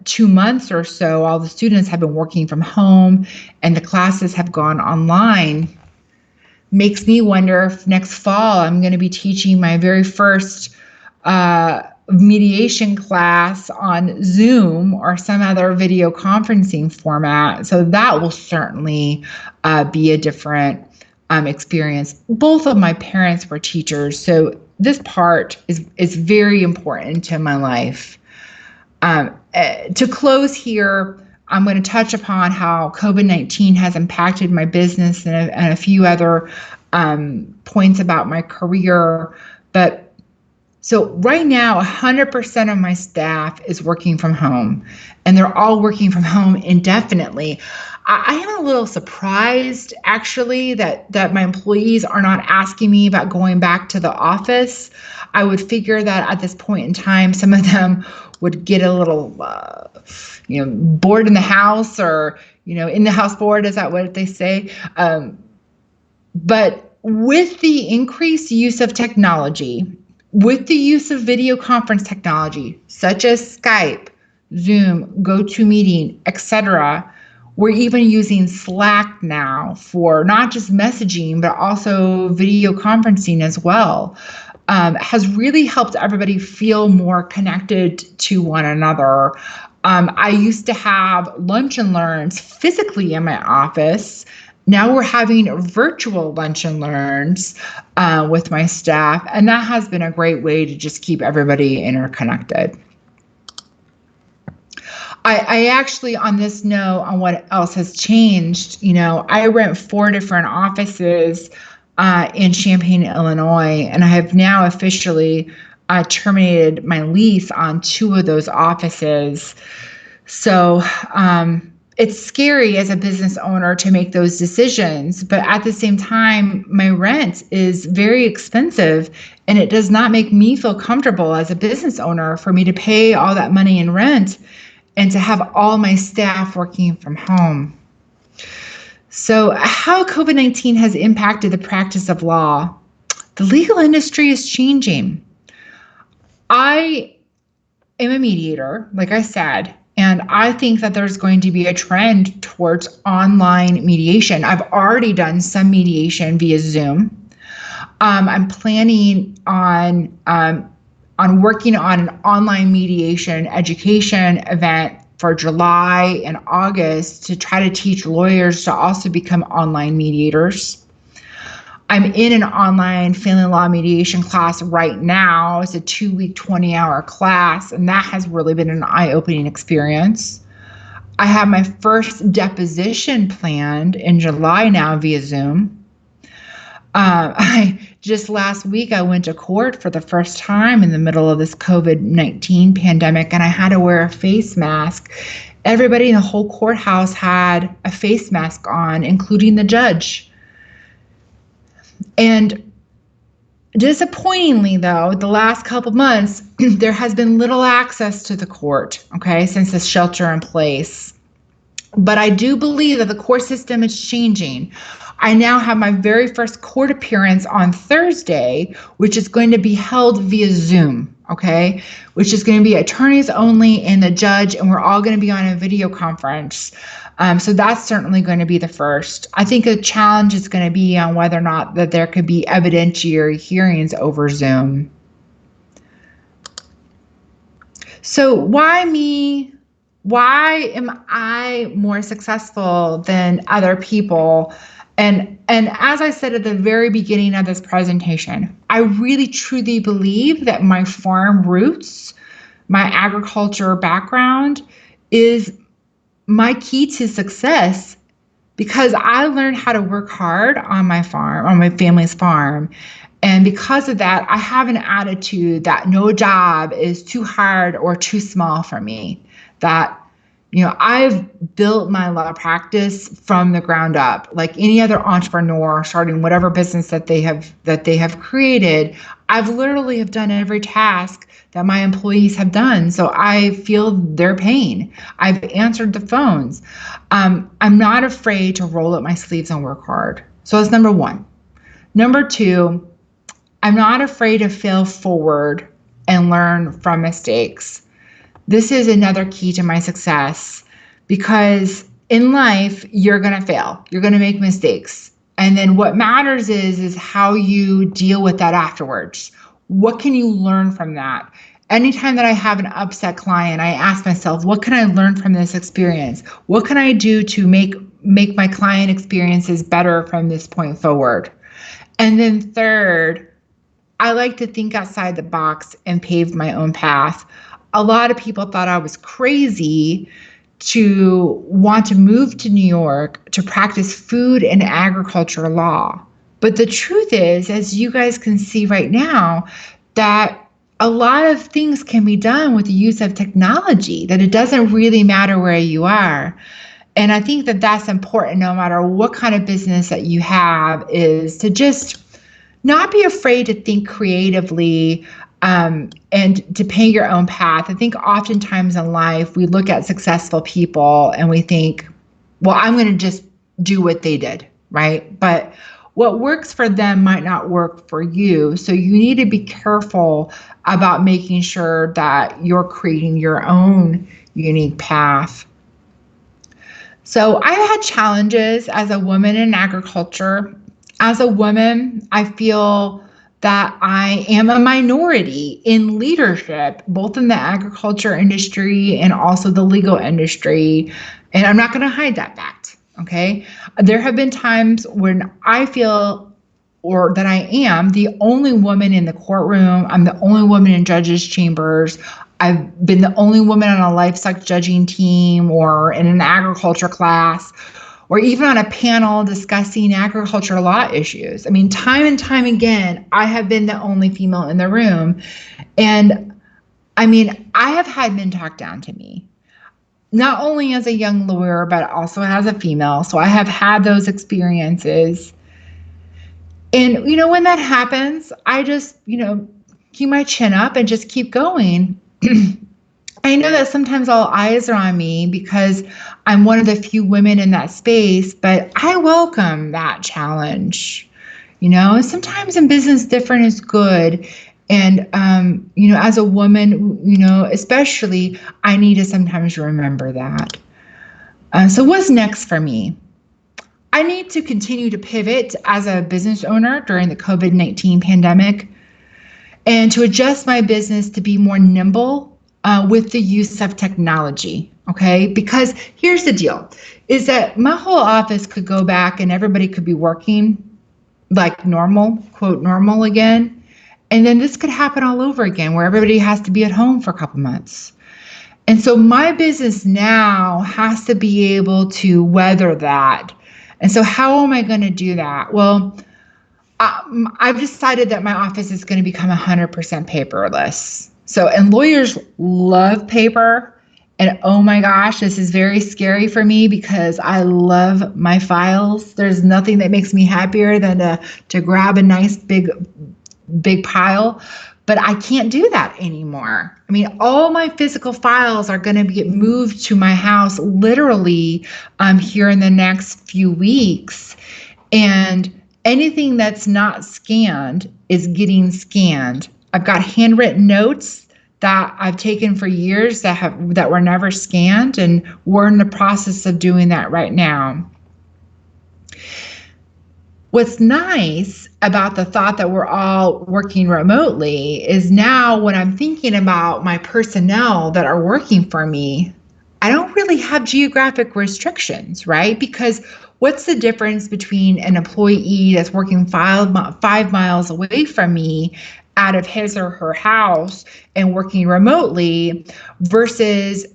2 months or so, all the students have been working from home and the classes have gone online. Makes me wonder if next fall I'm going to be teaching my very first mediation class on Zoom or some other video conferencing format. So that will certainly be a different experience. Both of my parents were teachers, so this part is very important to my life. To close here, I'm going to touch upon how COVID-19 has impacted my business and a few other points about my career. But so right now, 100% of my staff is working from home, and they're all working from home indefinitely. I am a little surprised, actually, that my employees are not asking me about going back to the office. I would figure that at this point in time, some of them would get a little, bored in the house, or, in the house bored. Is that what they say? But with the increased use of technology, with the use of video conference technology, such as Skype, Zoom, GoToMeeting, etc., we're even using Slack now for not just messaging, but also video conferencing as well. Has really helped everybody feel more connected to one another. I used to have lunch and learns physically in my office. Now we're having virtual lunch and learns with my staff, and that has been a great way to just keep everybody interconnected. I actually, on this note, on what else has changed, I rent 4 different offices in Champaign, Illinois, and I have now officially terminated my lease on 2 of those offices. So it's scary as a business owner to make those decisions, but at the same time, my rent is very expensive, and it does not make me feel comfortable as a business owner for me to pay all that money in rent and to have all my staff working from home. So how COVID-19 has impacted the practice of law. The legal industry is changing. I am a mediator, like I said, and I think that there's going to be a trend towards online mediation. I've already done some mediation via Zoom. I'm planning on working on an online mediation education event for July and August to try to teach lawyers to also become online mediators. I'm in an online family law mediation class right now. It's a 2-week, 20-hour class, and that has really been an eye-opening experience. I have my first deposition planned in July now via Zoom. Just last week, I went to court for the first time in the middle of this COVID-19 pandemic, and I had to wear a face mask. Everybody in the whole courthouse had a face mask on, including the judge. And disappointingly, though, the last couple months, there has been little access to the court, since the shelter in place. But I do believe that the court system is changing. I now have my very first court appearance on Thursday, which is going to be held via Zoom, which is going to be attorneys only and the judge, and we're all going to be on a video conference. So that's certainly going to be the first. I think a challenge is going to be on whether or not that there could be evidentiary hearings over Zoom. So why me? Why am I more successful than other people? And as I said at the very beginning of this presentation, I really truly believe that my farm roots, my agriculture background is my key to success, because I learned how to work hard on my farm, on my family's farm. And because of that, I have an attitude that no job is too hard or too small for me. That, I've built my law practice from the ground up, like any other entrepreneur starting whatever business that they have created. I've literally have done every task that my employees have done. So I feel their pain. I've answered the phones. I'm not afraid to roll up my sleeves and work hard. So that's number one. Number two, I'm not afraid to fail forward and learn from mistakes. This is another key to my success, because in life, you're going to fail. You're going to make mistakes. And then what matters is how you deal with that afterwards. What can you learn from that? Anytime that I have an upset client, I ask myself, what can I learn from this experience? What can I do to make my client experiences better from this point forward? And then third, I like to think outside the box and pave my own path. A lot of people thought I was crazy to want to move to New York to practice food and agriculture law. But the truth is, as you guys can see right now, that a lot of things can be done with the use of technology, that it doesn't really matter where you are. And I think that that's important, no matter what kind of business that you have, is to just not be afraid to think creatively, and to paint your own path. I think oftentimes in life, we look at successful people and we think, well, I'm going to just do what they did, right? But what works for them might not work for you. So you need to be careful about making sure that you're creating your own unique path. So I've had challenges as a woman in agriculture. As a woman, I feel that I am a minority in leadership, both in the agriculture industry and also the legal industry. And I'm not going to hide that fact, okay? There have been times when I feel, or that I am the only woman in the courtroom. I'm the only woman in judges' chambers. I've been the only woman on a livestock judging team or in an agriculture class, or even on a panel discussing agriculture law issues. I mean, time and time again, I have been the only female in the room. And I mean, I have had men talk down to me, not only as a young lawyer, but also as a female. So I have had those experiences. And, when that happens, I just, keep my chin up and just keep going. I know that sometimes all eyes are on me because I'm one of the few women in that space, but I welcome that challenge. Sometimes in business, different is good. And, as a woman, especially, I need to sometimes remember that. So what's next for me? I need to continue to pivot as a business owner during the COVID-19 pandemic and to adjust my business to be more nimble with the use of technology, okay? Because here's the deal, is that my whole office could go back and everybody could be working like normal, quote, normal again. And then this could happen all over again where everybody has to be at home for a couple months. And so my business now has to be able to weather that. And so how am I going to do that? Well, I've decided that my office is going to become 100% paperless. So, and lawyers love paper. And oh my gosh, this is very scary for me because I love my files. There's nothing that makes me happier than to grab a nice big pile. But I can't do that anymore. I mean, all my physical files are going to get moved to my house literally here in the next few weeks. And anything that's not scanned is getting scanned. I've got handwritten notes that I've taken for years that were never scanned, and we're in the process of doing that right now. What's nice about the thought that we're all working remotely is now when I'm thinking about my personnel that are working for me, I don't really have geographic restrictions, right? Because what's the difference between an employee that's working 5 miles away from me out of his or her house and working remotely versus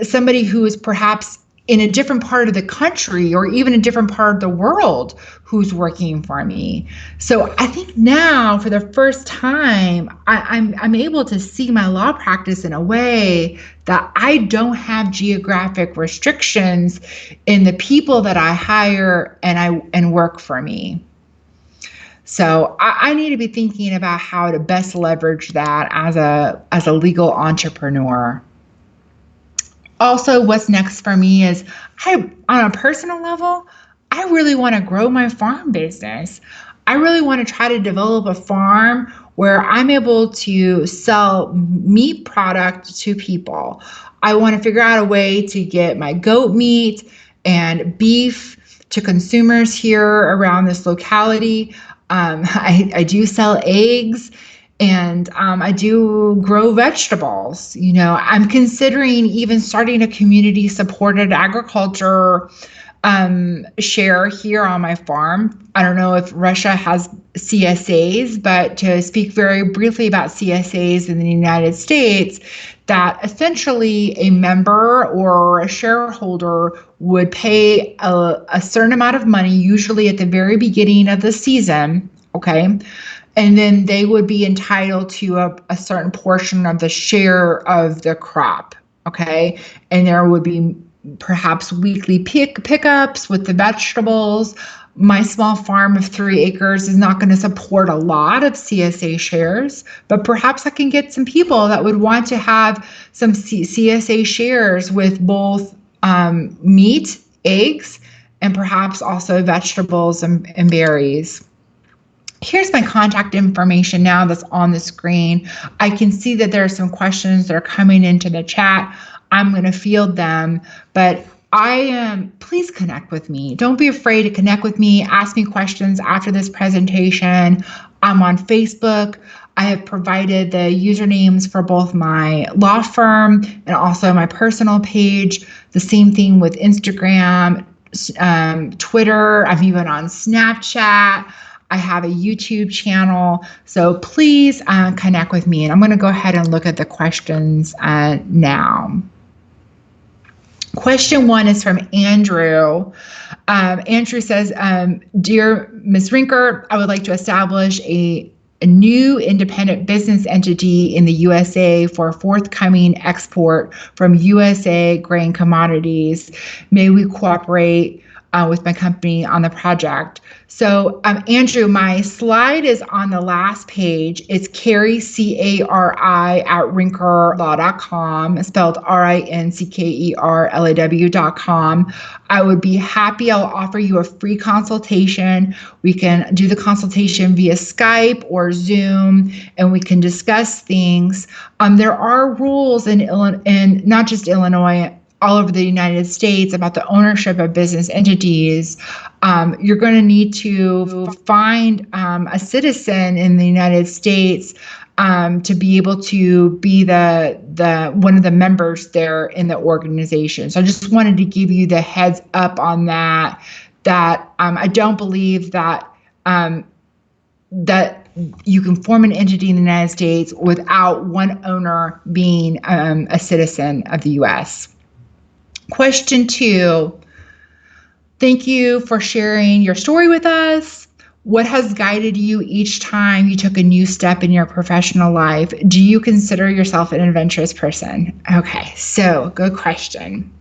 somebody who is perhaps in a different part of the country or even a different part of the world who's working for me. So I think now, for the first time, I'm able to see my law practice in a way that I don't have geographic restrictions in the people that I hire and work for me. So I need to be thinking about how to best leverage that as a legal entrepreneur. Also, what's next for me is on a personal level, I really want to grow my farm business. I really want to try to develop a farm where I'm able to sell meat product to people. I want to figure out a way to get my goat meat and beef to consumers here around this locality. I do sell eggs. And I do grow vegetables. I'm considering even starting a community-supported agriculture share here on my farm. I don't know if Russia has CSAs, but to speak very briefly about CSAs in the United States, that essentially a member or a shareholder would pay a certain amount of money, usually at the very beginning of the season, okay? And then they would be entitled to a certain portion of the share of the crop, okay? And there would be perhaps weekly pickups with the vegetables. My small farm of 3 acres is not going to support a lot of CSA shares, but perhaps I can get some people that would want to have some CSA shares with both meat, eggs, and perhaps also vegetables and berries. Here's my contact information now that's on the screen. I can see that there are some questions that are coming into the chat. I'm going to field them, but please connect with me. Don't be afraid to connect with me. Ask me questions after this presentation. I'm on Facebook. I have provided the usernames for both my law firm and also my personal page. The same thing with Instagram, Twitter. I'm even on Snapchat. I have a YouTube channel, so please connect with me. And I'm going to go ahead and look at the questions now. Question 1 is from Andrew. Andrew says, Dear Ms. Rincker, I would like to establish a new independent business entity in the USA for forthcoming export from USA grain commodities. May we cooperate with my company on the project? So, Andrew, my slide is on the last page. It's Cari, C-A-R-I, at rinkerlaw.com, spelled RINCKERLAW.com. I would be happy. I'll offer you a free consultation. We can do the consultation via Skype or Zoom, and we can discuss things. There are rules in not just Illinois, all over the United States about the ownership of business entities. You're going to need to find a citizen in the United States to be able to be the one of the members there in the organization. So I just wanted to give you the heads up on that. I don't believe that that you can form an entity in the United States without one owner being a citizen of the U.S. Question 2, thank you for sharing your story with us. What has guided you each time you took a new step in your professional life? Do you consider yourself an adventurous person? Okay, so good question.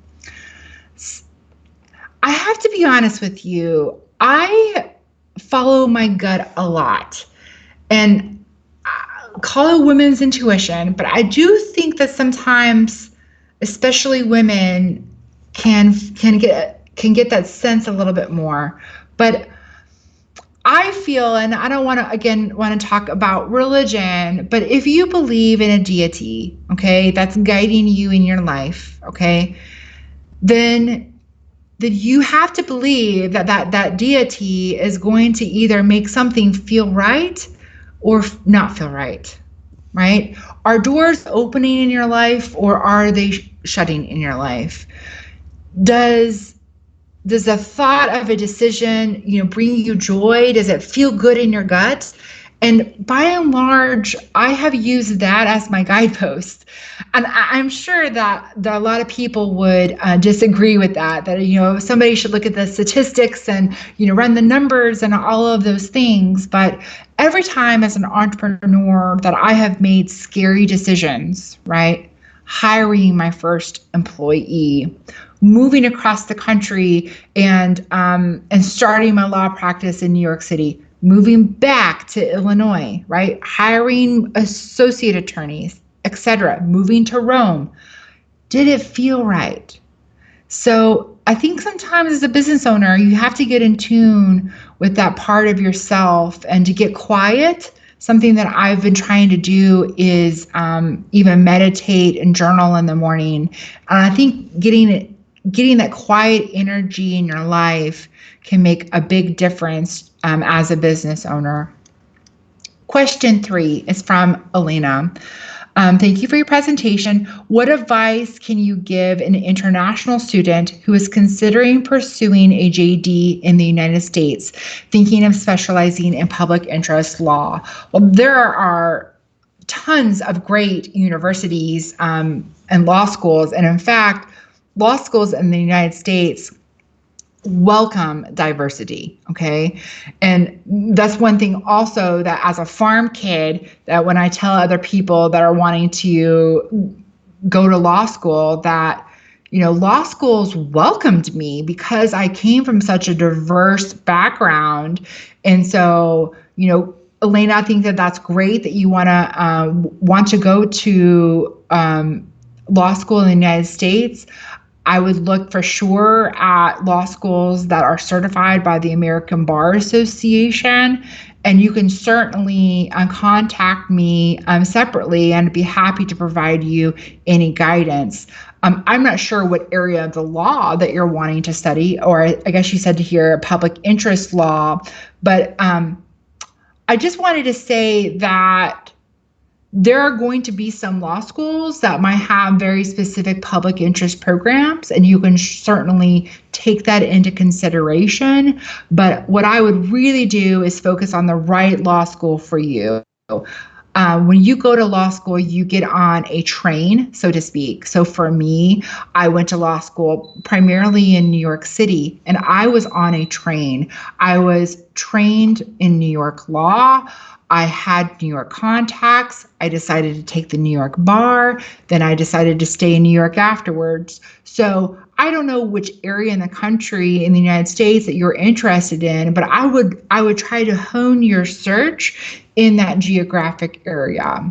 I have to be honest with you. I follow my gut a lot and call it women's intuition, but I do think that sometimes, especially women, can get that sense a little bit more. But I feel, and I don't want to talk about religion, but if you believe in a deity, okay, that's guiding you in your life, okay, then you have to believe that deity is going to either make something feel right or not feel right. right? Are doors opening in your life or are they shutting in your life? Does the thought of a decision, bring you joy? Does it feel good in your gut? And by and large, I have used that as my guidepost. And I'm sure that a lot of people would disagree with that, somebody should look at the statistics and, run the numbers and all of those things. But every time as an entrepreneur that I have made scary decisions, right? Hiring my first employee, moving across the country and starting my law practice in New York City, moving back to Illinois, right? Hiring associate attorneys, etc., moving to Rome. Did it feel right? So I think sometimes as a business owner, you have to get in tune with that part of yourself and to get quiet. Something that I've been trying to do is even meditate and journal in the morning. And I think getting that quiet energy in your life can make a big difference as a business owner. Question 3 is from Elena. Thank you for your presentation. What advice can you give an international student who is considering pursuing a JD in the United States, thinking of specializing in public interest law? Well, there are tons of great universities and law schools. And in fact, law schools in the United States welcome diversity, okay? And that's one thing also that as a farm kid, that when I tell other people that are wanting to go to law school that, law schools welcomed me because I came from such a diverse background. And so, Elena, I think that that's great that you want to go to law school in the United States. I would look for sure at law schools that are certified by the American Bar Association. And you can certainly contact me separately and be happy to provide you any guidance. I'm not sure what area of the law that you're wanting to study, or I guess you said to hear public interest law. But I just wanted to say that there are going to be some law schools that might have very specific public interest programs, and you can certainly take that into consideration. But what I would really do is focus on the right law school for you. When you go to law school, you get on a train, so to speak. So for me, I went to law school primarily in New York City, and I was on a train. I was trained in New York law. I had New York contacts. I decided to take the New York bar. Then I decided to stay in New York afterwards. So I don't know which area in the country in the United States that you're interested in, but I would try to hone your search in that geographic area.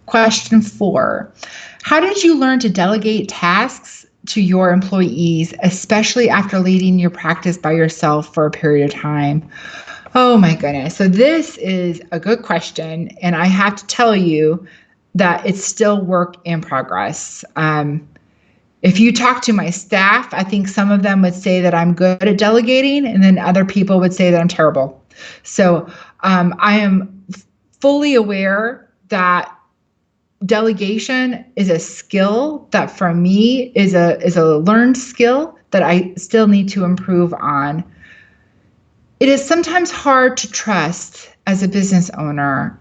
Question 4, how did you learn to delegate tasks to your employees, especially after leading your practice by yourself for a period of time? Oh my goodness. So this is a good question. And I have to tell you that it's still work in progress. If you talk to my staff, I think some of them would say that I'm good at delegating, and then other people would say that I'm terrible. So I am fully aware that delegation is a skill that for me is a learned skill that I still need to improve on. It is sometimes hard to trust as a business owner,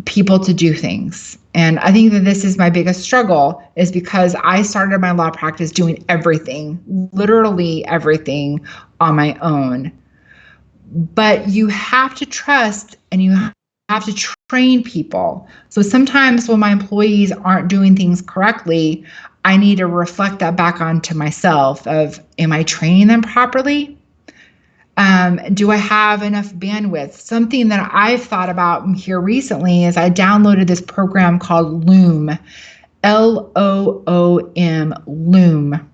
people to do things. And I think that this is my biggest struggle, is because I started my law practice doing everything, literally everything on my own. But you have to trust and you have to train people. So sometimes when my employees aren't doing things correctly, I need to reflect that back onto myself of, am I training them properly? Do I have enough bandwidth? Something that I've thought about here recently is I downloaded this program called Loom, Loom, Loom.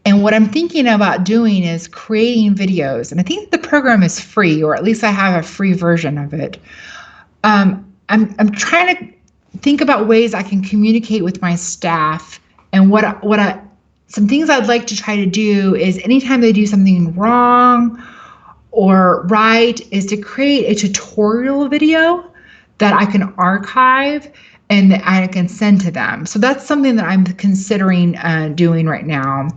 And what I'm thinking about doing is creating videos. And I think the program is free, or at least I have a free version of it. I'm trying to think about ways I can communicate with my staff, and some things I'd like to try to do is anytime they do something wrong or right is to create a tutorial video that I can archive and that I can send to them. So that's something that I'm considering doing right now.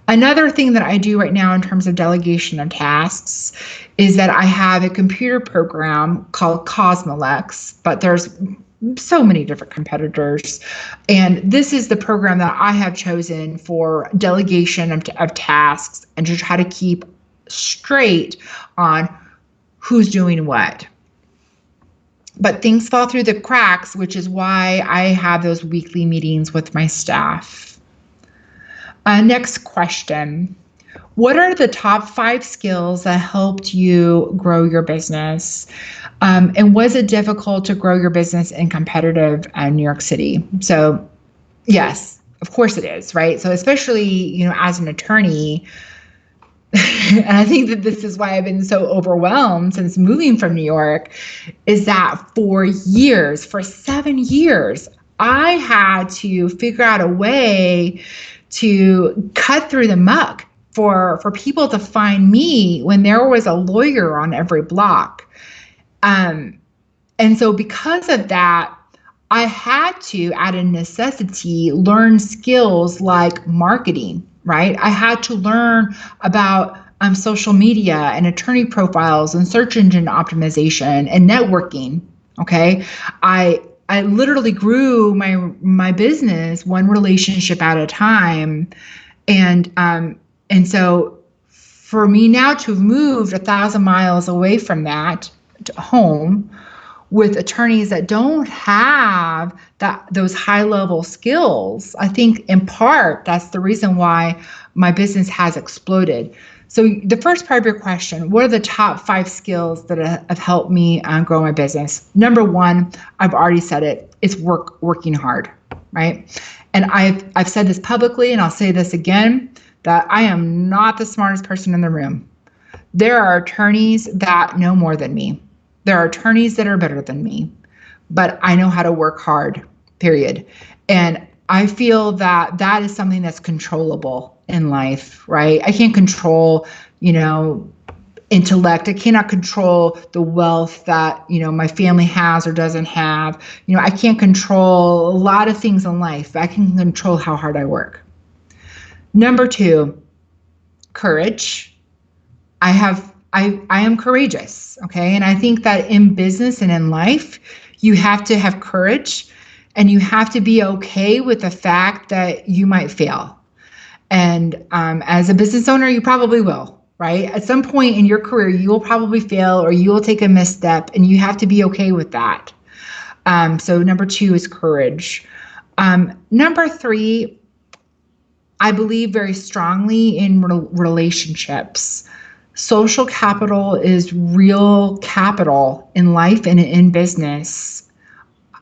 Another thing that I do right now in terms of delegation of tasks is that I have a computer program called Cosmolex, but there's so many different competitors. And this is the program that I have chosen for delegation of tasks and to try to keep straight on who's doing what. But things fall through the cracks, which is why I have those weekly meetings with my staff. Next question. What are the top 5 skills that helped you grow your business? And was it difficult to grow your business in competitive New York City? So yes, of course it is, right? So especially, as an attorney, and I think that this is why I've been so overwhelmed since moving from New York, is that for 7 years, I had to figure out a way to cut through the muck for people to find me when there was a lawyer on every block. And so because of that, I had to, out of necessity, learn skills like marketing, right? I had to learn about social media and attorney profiles and search engine optimization and networking. Okay. I literally grew my business one relationship at a time. And so for me now to have moved 1,000 miles away from that to home with attorneys that don't have those high level skills, I think in part that's the reason why my business has exploded. So the first part of your question, what are the top 5 skills that have helped me grow my business? Number 1, I've already said it, it's working hard, right? And I've said this publicly, and I'll say this again, that I am not the smartest person in the room. There are attorneys that know more than me. There are attorneys that are better than me, but I know how to work hard, period. And I feel that that is something that's controllable in life, right? I can't control, intellect. I cannot control the wealth that, my family has or doesn't have. I can't control a lot of things in life. I can control how hard I work. Number 2, courage. I am courageous, okay? And I think that in business and in life, you have to have courage and you have to be okay with the fact that you might fail. And as a business owner, you probably will, right? At some point in your career, you will probably fail or you will take a misstep, and you have to be okay with that. So number 2 is courage. Number 3, I believe very strongly in relationships. Social capital is real capital in life and in business.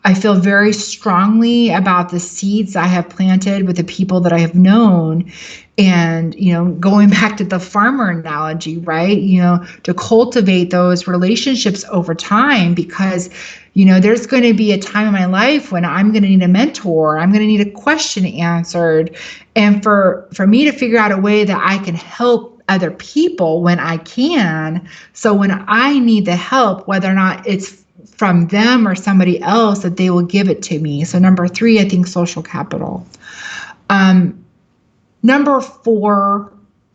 I feel very strongly about the seeds I have planted with the people that I have known. And, going back to the farmer analogy, right? To cultivate those relationships over time, because, there's going to be a time in my life when I'm going to need a mentor. I'm going to need a question answered. And for me to figure out a way that I can help other people when I can. So when I need the help, whether or not it's from them or somebody else, that they will give it to me. So number 3, I think social capital. Number 4,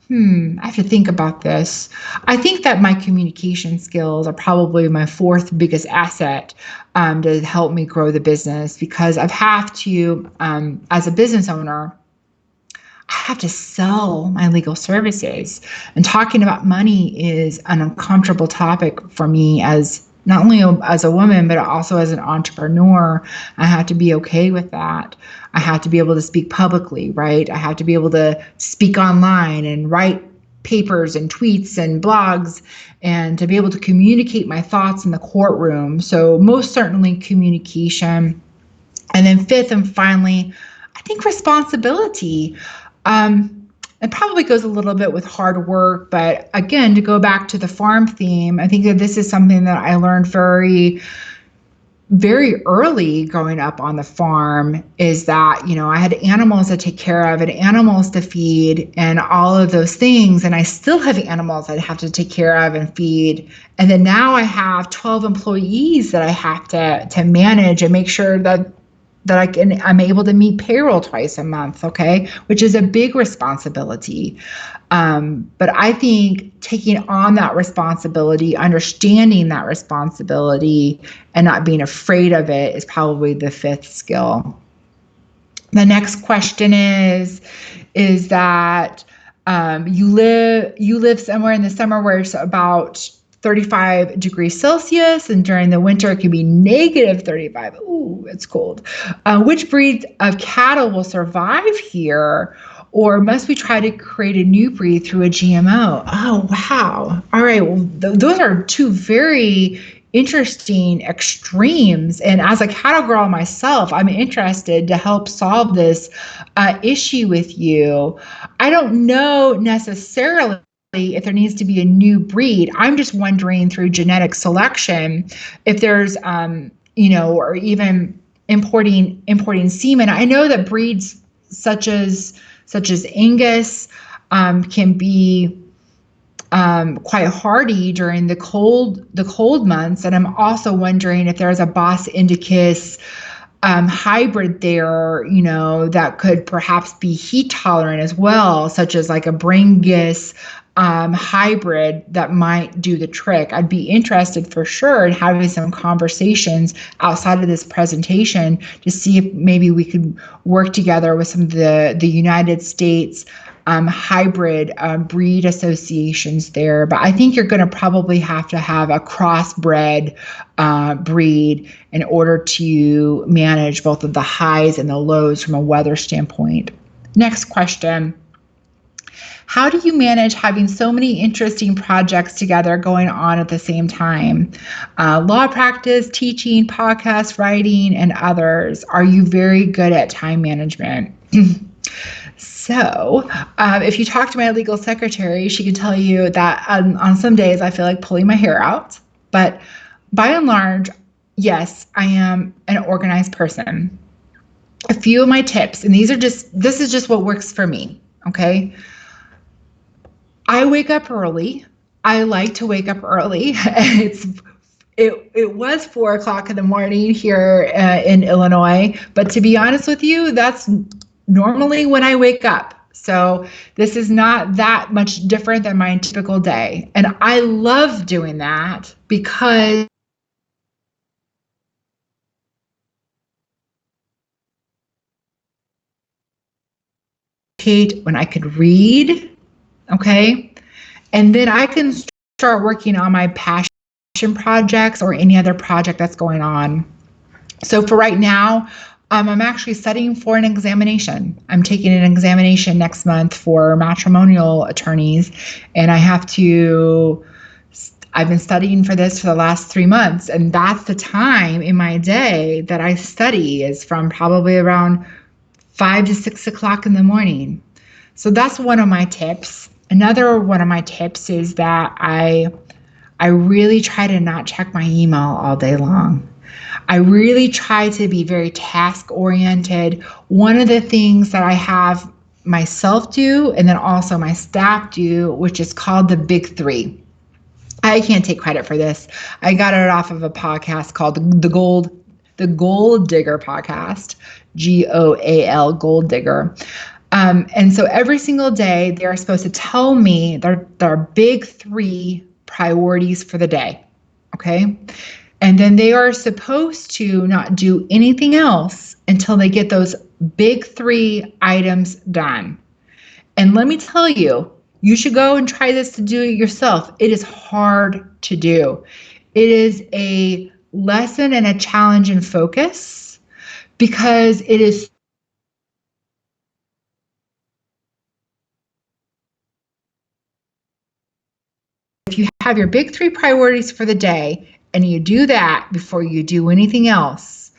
I have to think about this. I think that my communication skills are probably my 4th biggest asset to help me grow the business, because I've have to, as a business owner, I have to sell my legal services. And talking about money is an uncomfortable topic for me, as not only as a woman, but also as an entrepreneur. I have to be okay with that. I have to be able to speak publicly, right? I have to be able to speak online and write papers and tweets and blogs, and to be able to communicate my thoughts in the courtroom. So most certainly communication. And then 5th and finally, I think responsibility. It probably goes a little bit with hard work, but again, to go back to the farm theme, I think that this is something that I learned very, very early growing up on the farm is that, I had animals to take care of and animals to feed and all of those things. And I still have animals I have to take care of and feed. And then now I have 12 employees that I have to manage and make sure that I'm able to meet payroll twice a month, okay, which is a big responsibility. But I think taking on that responsibility, understanding that responsibility, and not being afraid of it is probably the fifth skill. The next question is that you live somewhere in the summer where it's about 35 degrees Celsius, and during the winter it can be negative 35. Ooh, it's cold. Which breeds of cattle will survive here, or must we try to create a new breed through a GMO? Oh, wow. All right. Well, those are two very interesting extremes. And as a cattle girl myself, I'm interested to help solve this issue with you. I don't know necessarily if there needs to be a new breed. I'm just wondering through genetic selection if there's, or even importing semen. I know that breeds such as Angus can be quite hardy during the cold months, and I'm also wondering if there's a Bos Indicus hybrid there, that could perhaps be heat tolerant as well, such as like a Brangus hybrid that might do the trick. I'd be interested for sure in having some conversations outside of this presentation to see if maybe we could work together with some of the United States hybrid breed associations there. But I think you're going to probably have to have a crossbred breed in order to manage both of the highs and the lows from a weather standpoint. Next question. How do you manage having so many interesting projects together going on at the same time? Law practice, teaching, podcast, writing, and others. Are you very good at time management? So if you talk to my legal secretary, she can tell you that on some days I feel like pulling my hair out. But by and large, yes, I am an organized person. A few of my tips, and this is just what works for me, okay? I wake up early. I like to wake up early. It was 4 o'clock in the morning here in Illinois, but to be honest with you, that's normally when I wake up. So this is not that much different than my typical day. And I love doing that because when I could read, okay? And then I can start working on my passion projects or any other project that's going on. So for right now, I'm actually studying for an examination. I'm taking an examination next month for matrimonial attorneys, and I've been studying for this for the last 3 months, and that's the time in my day that I study, is from probably around 5 to 6 o'clock in the morning. So that's one of my tips. Another one of my tips is that I really try to not check my email all day long. I really try to be very task-oriented. One of the things that I have myself do, and then also my staff do, which is called the Big Three. I can't take credit for this. I got it off of a podcast called the Gold Digger podcast, GOAL, Gold Digger. And so every single day, they're supposed to tell me their big three priorities for the day, okay? And then they are supposed to not do anything else until they get those big three items done. And let me tell you, you should go and try this to do it yourself. It is hard to do. It is a lesson and a challenge in focus because it is if you have your big three priorities for the day and you do that before you do anything else,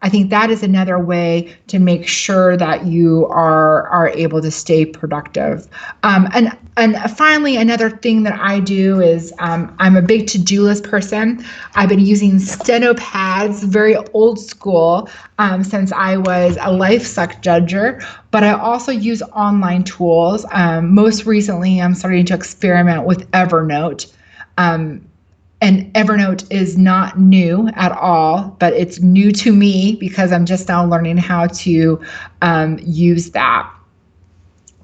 I think that is another way to make sure that you are able to stay productive. And finally, another thing that I do is I'm a big to-do list person. I've been using steno pads, very old school, since I was a livestock judger, but I also use online tools. Most recently, I'm starting to experiment with Evernote. And Evernote is not new at all, but it's new to me because I'm just now learning how to use that.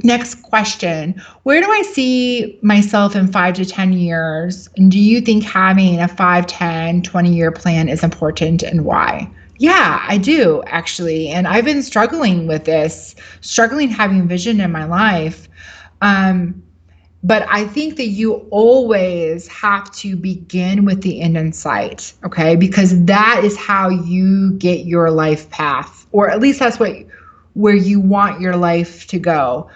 Next question. Where do I see myself in 5 to 10 years? And do you think having a 5, 10, 20-year plan is important, and why? Yeah, I do, actually. And I've been struggling with this, having vision in my life. But I think that you always have to begin with the end in sight, okay? Because that is how you get your life path, or at least that's where you want your life to go.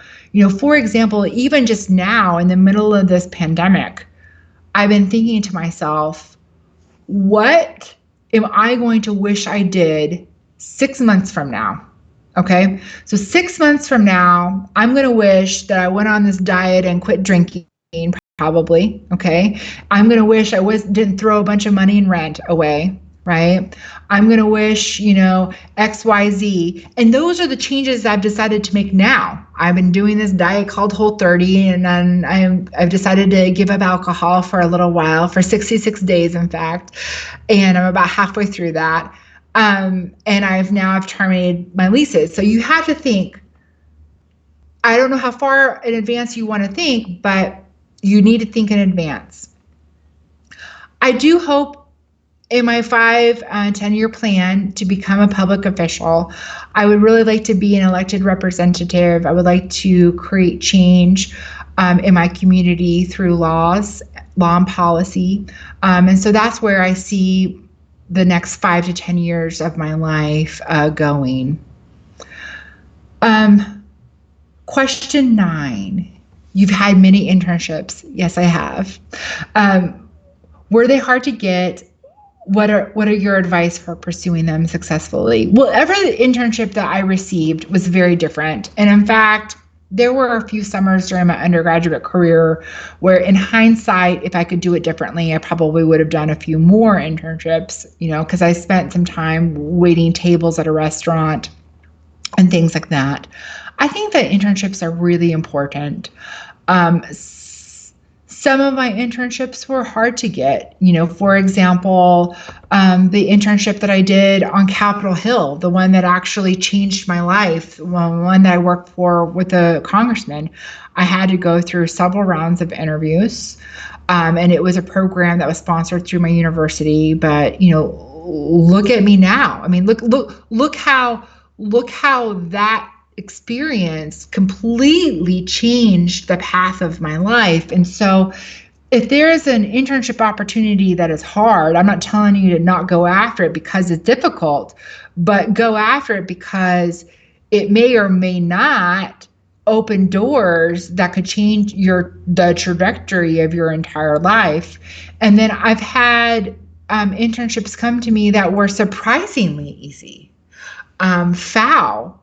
For example, even just now in the middle of this pandemic, I've been thinking to myself, what am I going to wish I did 6 months from now? Okay, so 6 months from now, I'm going to wish that I went on this diet and quit drinking, probably. Okay, I'm going to wish I didn't throw a bunch of money in rent away, right? I'm going to wish, X, Y, Z. And those are the changes I've decided to make now. I've been doing this diet called Whole30, and then I've decided to give up alcohol for a little while, for 66 days, in fact. And I'm about halfway through that. And I've terminated my leases. So you have to think, I don't know how far in advance you want to think, but you need to think in advance. I do hope in my 5, 10-year plan to become a public official. I would really like to be an elected representative. I would like to create change in my community through law and policy. And so that's where I see the next 5 to 10 years of my life going. Question 9. You've had many internships. Yes, I have. Were they hard to get? What are your advice for pursuing them successfully? Well, every internship that I received was very different. And in fact, there were a few summers during my undergraduate career where, in hindsight, if I could do it differently, I probably would have done a few more internships, because I spent some time waiting tables at a restaurant and things like that. I think that internships are really important. Some of my internships were hard to get. For example, the internship that I did on Capitol Hill, the one that actually changed my life, one that I worked for with a congressman, I had to go through several rounds of interviews. And it was a program that was sponsored through my university. But, look at me now. I mean, look how that experience completely changed the path of my life. And so if there is an internship opportunity that is hard, I'm not telling you to not go after it because it's difficult, but go after it because it may or may not open doors that could change the trajectory of your entire life. And then I've had internships come to me that were surprisingly easy. FAO,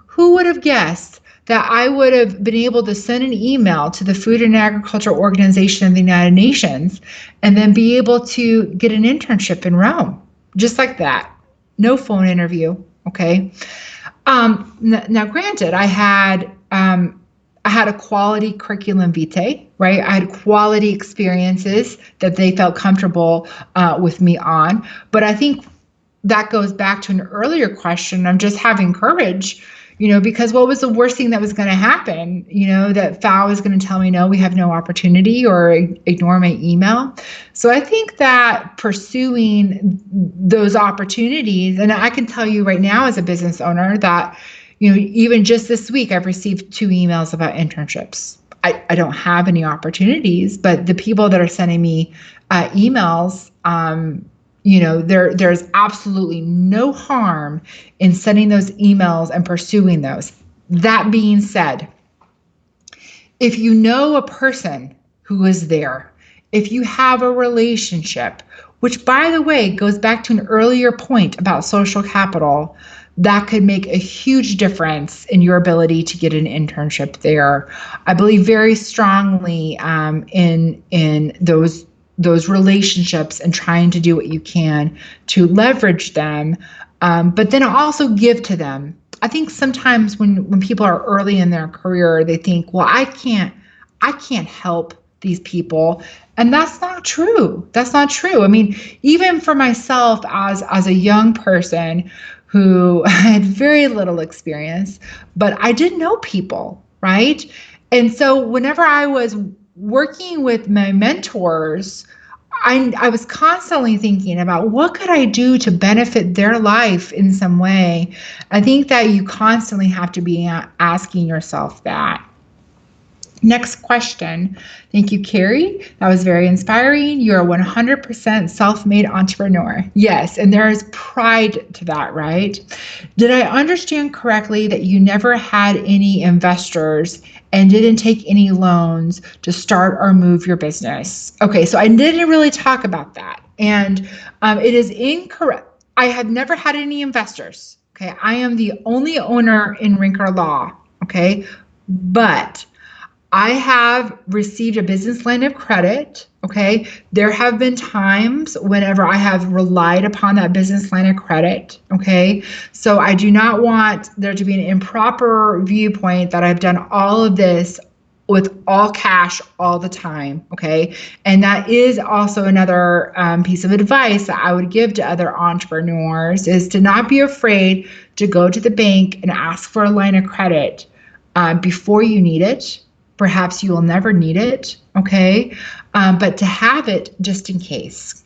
who would have guessed that I would have been able to send an email to the Food and Agriculture Organization of the United Nations and then be able to get an internship in Rome, just like that. No phone interview, okay? Now, granted, I had a quality curriculum vitae, right? I had quality experiences that they felt comfortable with me on. But I think that goes back to an earlier question. I'm just having courage, because what was the worst thing that was going to happen? That FAO is going to tell me, no, we have no opportunity, or ignore my email. So I think that pursuing those opportunities, and I can tell you right now as a business owner that, even just this week, I've received 2 emails about internships. I don't have any opportunities, but the people that are sending me emails, there's absolutely no harm in sending those emails and pursuing those. That being said, if you know a person who is there, if you have a relationship which, by the way, goes back to an earlier point about social capital. That could make a huge difference in your ability to get an internship there. I believe very strongly in those relationships and trying to do what you can to leverage them, but then also give to them. I think sometimes when people are early in their career, they think, well, I can't help these people. And that's not true. That's not true. I mean, even for myself as a young person who had very little experience, but I did know people, right? And so whenever I was working with my mentors, I was constantly thinking about what could I do to benefit their life in some way. I think that you constantly have to be asking yourself that. Next question. Thank you, Cari. That was very inspiring. You're a 100% self-made entrepreneur. Yes, and there is pride to that, right? Did I understand correctly that you never had any investors and didn't take any loans to start or move your business? Okay, so I didn't really talk about that. And it is incorrect. I have never had any investors. Okay, I am the only owner in Rincker Law. Okay, but I have received a business line of credit. Okay. There have been times whenever I have relied upon that business line of credit. Okay. So I do not want there to be an improper viewpoint that I've done all of this with all cash all the time. Okay. And that is also another piece of advice that I would give to other entrepreneurs is to not be afraid to go to the bank and ask for a line of credit before you need it. Perhaps you will never need it, okay? But to have it just in case.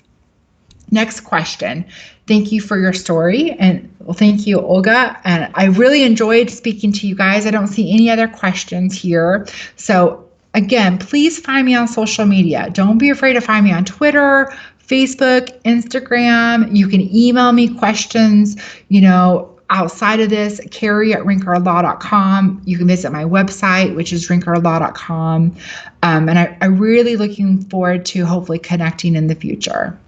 Next question. Thank you for your story. And well, thank you, Olga. And I really enjoyed speaking to you guys. I don't see any other questions here. So again, please find me on social media. Don't be afraid to find me on Twitter, Facebook, Instagram. You can email me questions, outside of this, Cari@rinkerlaw.com. You can visit my website, which is rinkerlaw.com. And I'm really looking forward to hopefully connecting in the future.